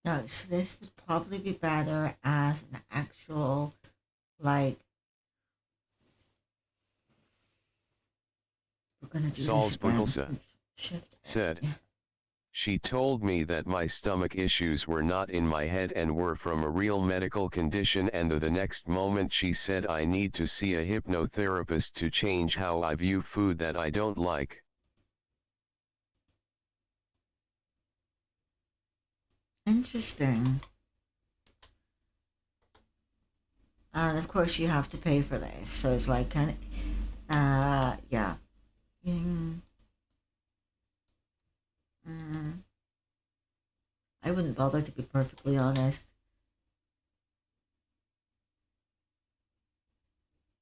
No, so this would probably be better as an actual, like, we're gonna do this again. Salzburgelse Shift. said, Yeah. she told me that my stomach issues were not in my head and were from a real medical condition, and the next moment she said I need to see a hypnotherapist to change how I view food that I don't like. Interesting. And of course, you have to pay for this, so it's like kind of, yeah. Mm, mm. I wouldn't bother, to be perfectly honest.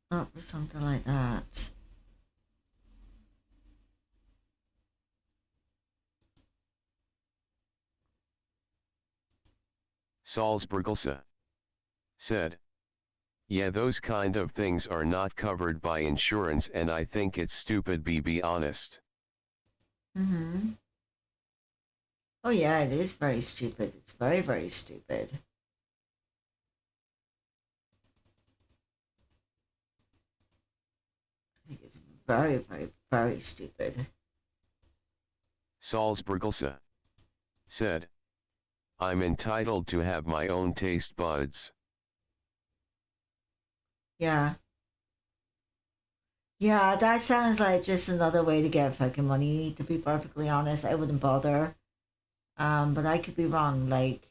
Not for something like that. Salzburgelse said, yeah, those kind of things are not covered by insurance and I think it's stupid, be honest. Mm-hmm. Oh yeah, it is very stupid. It's very, very stupid. I think it's very, very, very stupid. Salzburgelse said, I'm entitled to have my own taste buds. Yeah. Yeah, that sounds like just another way to get fucking money, to be perfectly honest. I wouldn't bother. But I could be wrong, like,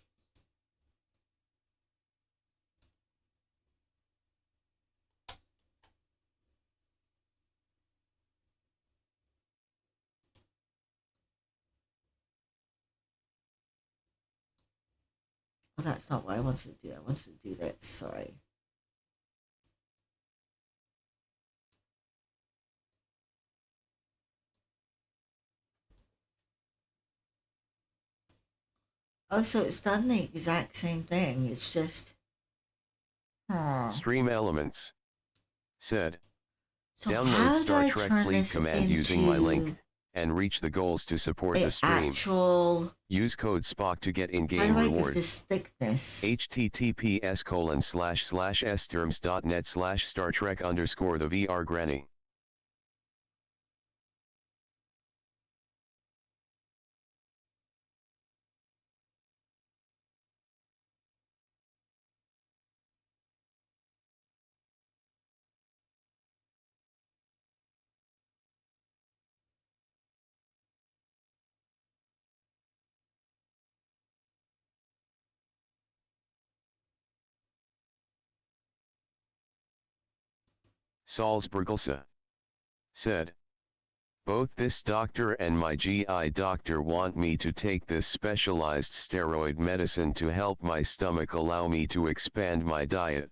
well, that's not what I wanted to do. I wanted to do this, sorry. Oh, so it's done the exact same thing. It's just, huh. Stream Elements said, So download how do Star I Trek turn Fleet this command using my link, into and reach the goals to support the a stream. actual, Use code SPOC to get how in-game do I give rewards. this thickness? https://sterms.net/Star Trek_the VR Granny. Salzburgelse said, both this doctor and my GI doctor want me to take this specialized steroid medicine to help my stomach allow me to expand my diet.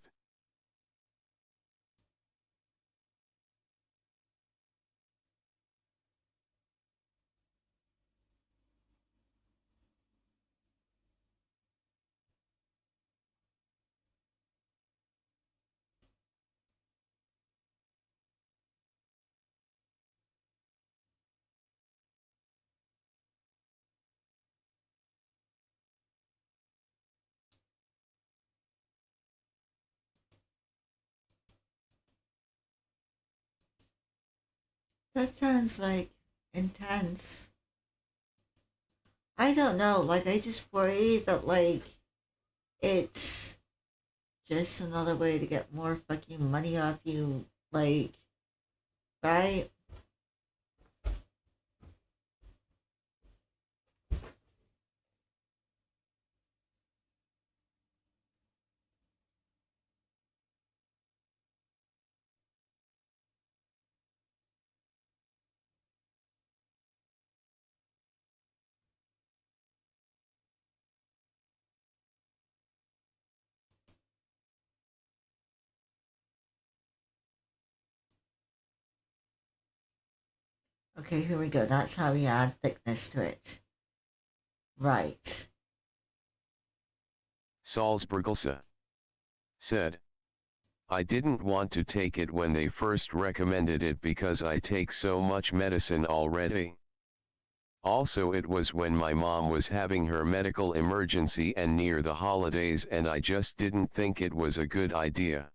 That sounds like intense. I don't know. Like, I just worry that, like, it's just another way to get more fucking money off you. Like, right? Okay, here we go. That's how we add thickness to it. Right. Salzburgelse said, I didn't want to take it when they first recommended it because I take so much medicine already. Also, it was when my mom was having her medical emergency and near the holidays, and I just didn't think it was a good idea.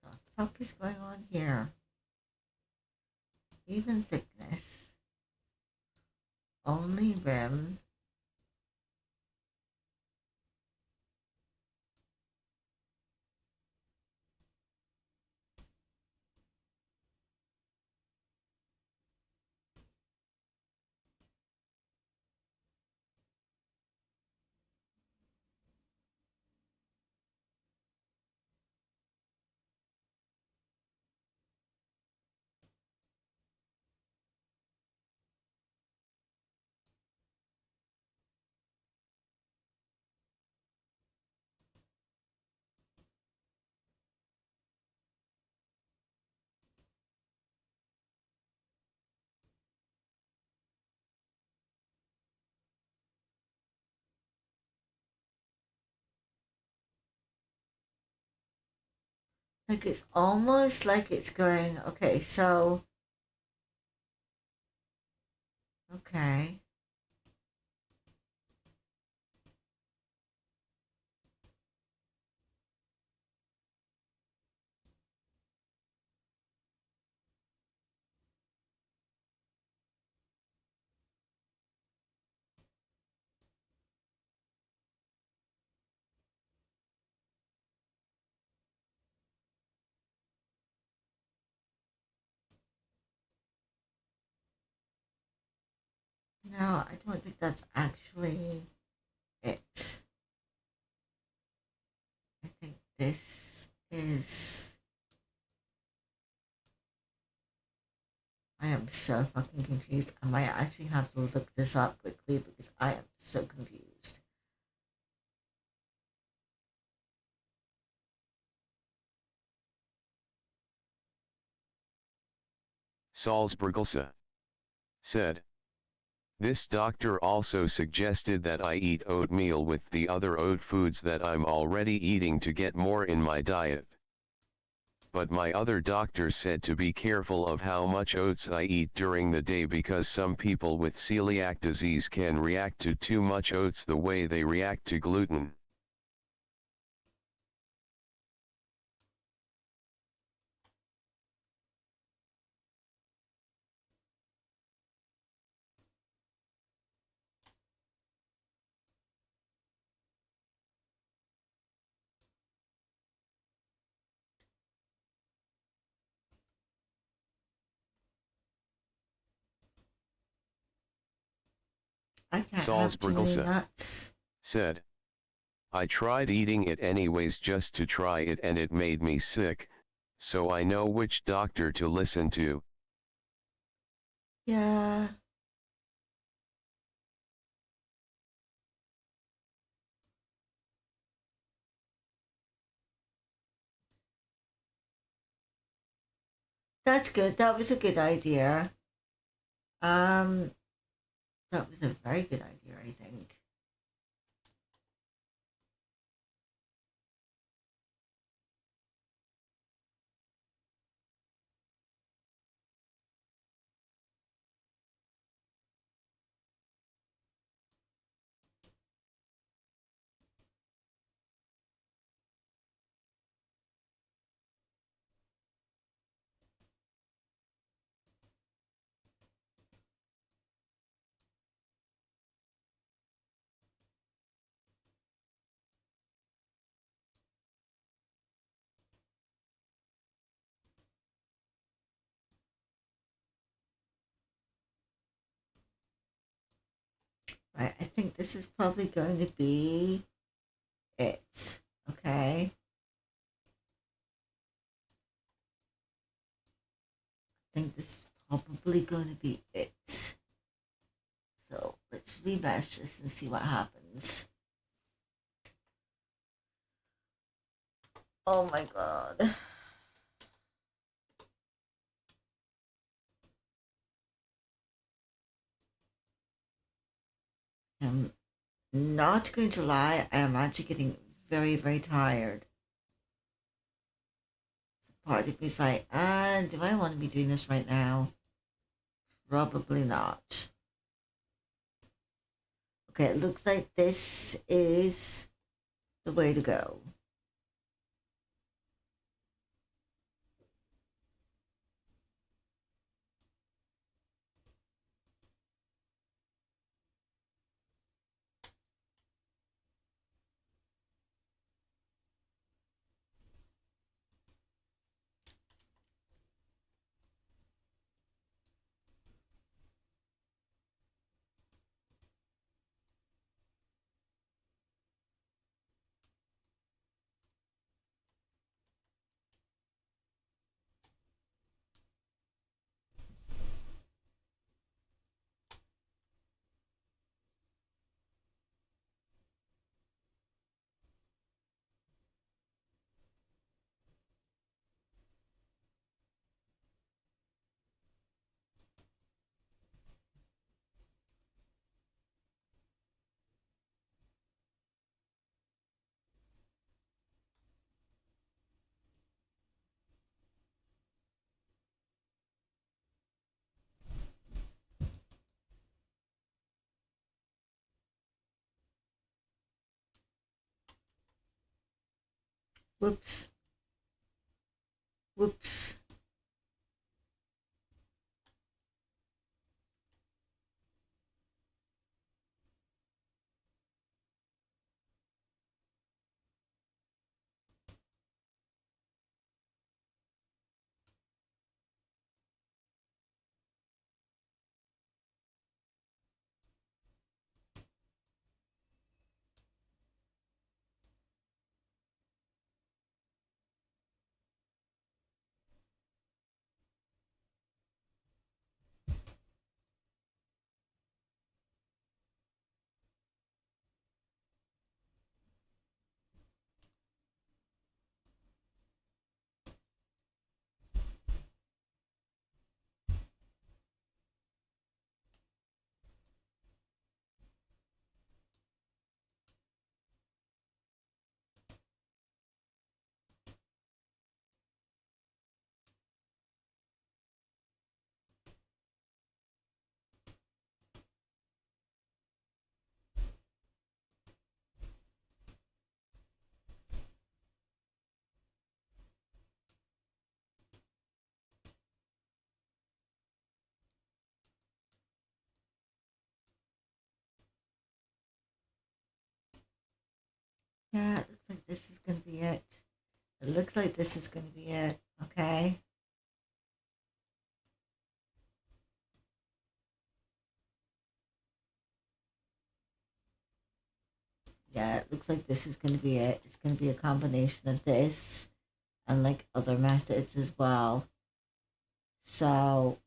What the fuck is going on here? Even thickness. Only rim. Like, it's almost like it's going, okay, so, okay. No, I don't think that's actually it. I think this is. I am so fucking confused. I might actually have to look this up quickly because I am so confused. Salzburgelse said, this doctor also suggested that I eat oatmeal with the other oat foods that I'm already eating to get more in my diet. But my other doctor said to be careful of how much oats I eat during the day because some people with celiac disease can react to too much oats the way they react to gluten. I can't have too many Salzburgelse nuts. said, I tried eating it anyways just to try it and it made me sick, so I know which doctor to listen to. Yeah. That's good. That was a good idea. Um, that was a very good idea, I think. I think this is probably going to be it. Okay. I think this is probably going to be it. So let's remesh this and see what happens. Oh my god. I'm not going to lie, I am actually getting very, very tired. So part of me is like, do I want to be doing this right now? Probably not. Okay, it looks like this is the way to go. Whoops. Whoops. Yeah, it looks like this is going to be it. It looks like this is going to be it. Okay. Yeah, it looks like this is going to be it. It's going to be a combination of this and like other methods as well. So,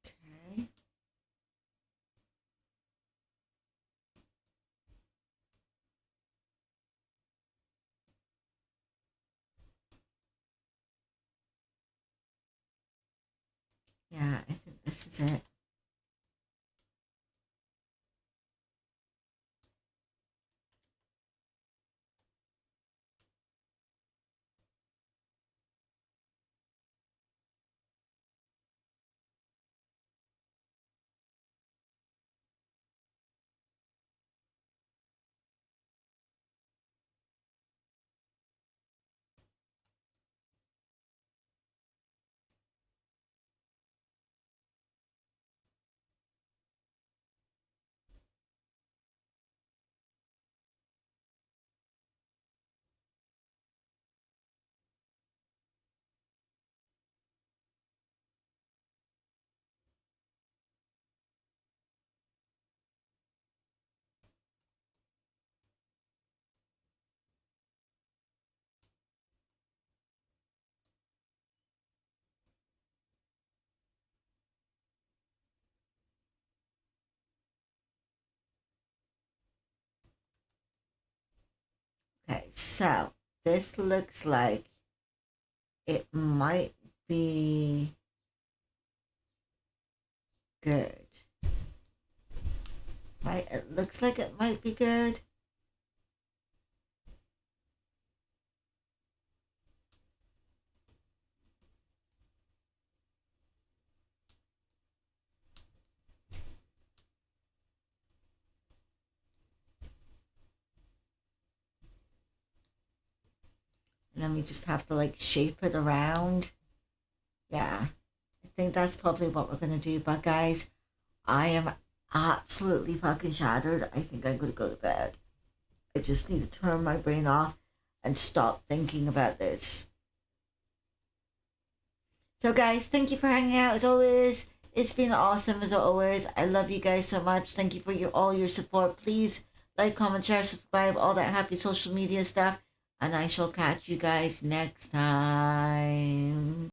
okay. Yeah, I think this is it. so this looks like it might be good. Right? It looks like it might be good. And then we just have to like shape it around. Yeah, I think that's probably what we're gonna do. But guys, I am absolutely fucking shattered. I think I'm gonna go to bed. I just need to turn my brain off and stop thinking about this. So guys, thank you for hanging out as always. It's been awesome as always. I love you guys so much. Thank you for all your support. Please like, comment, share, subscribe, all that happy social media stuff. And I shall catch you guys next time.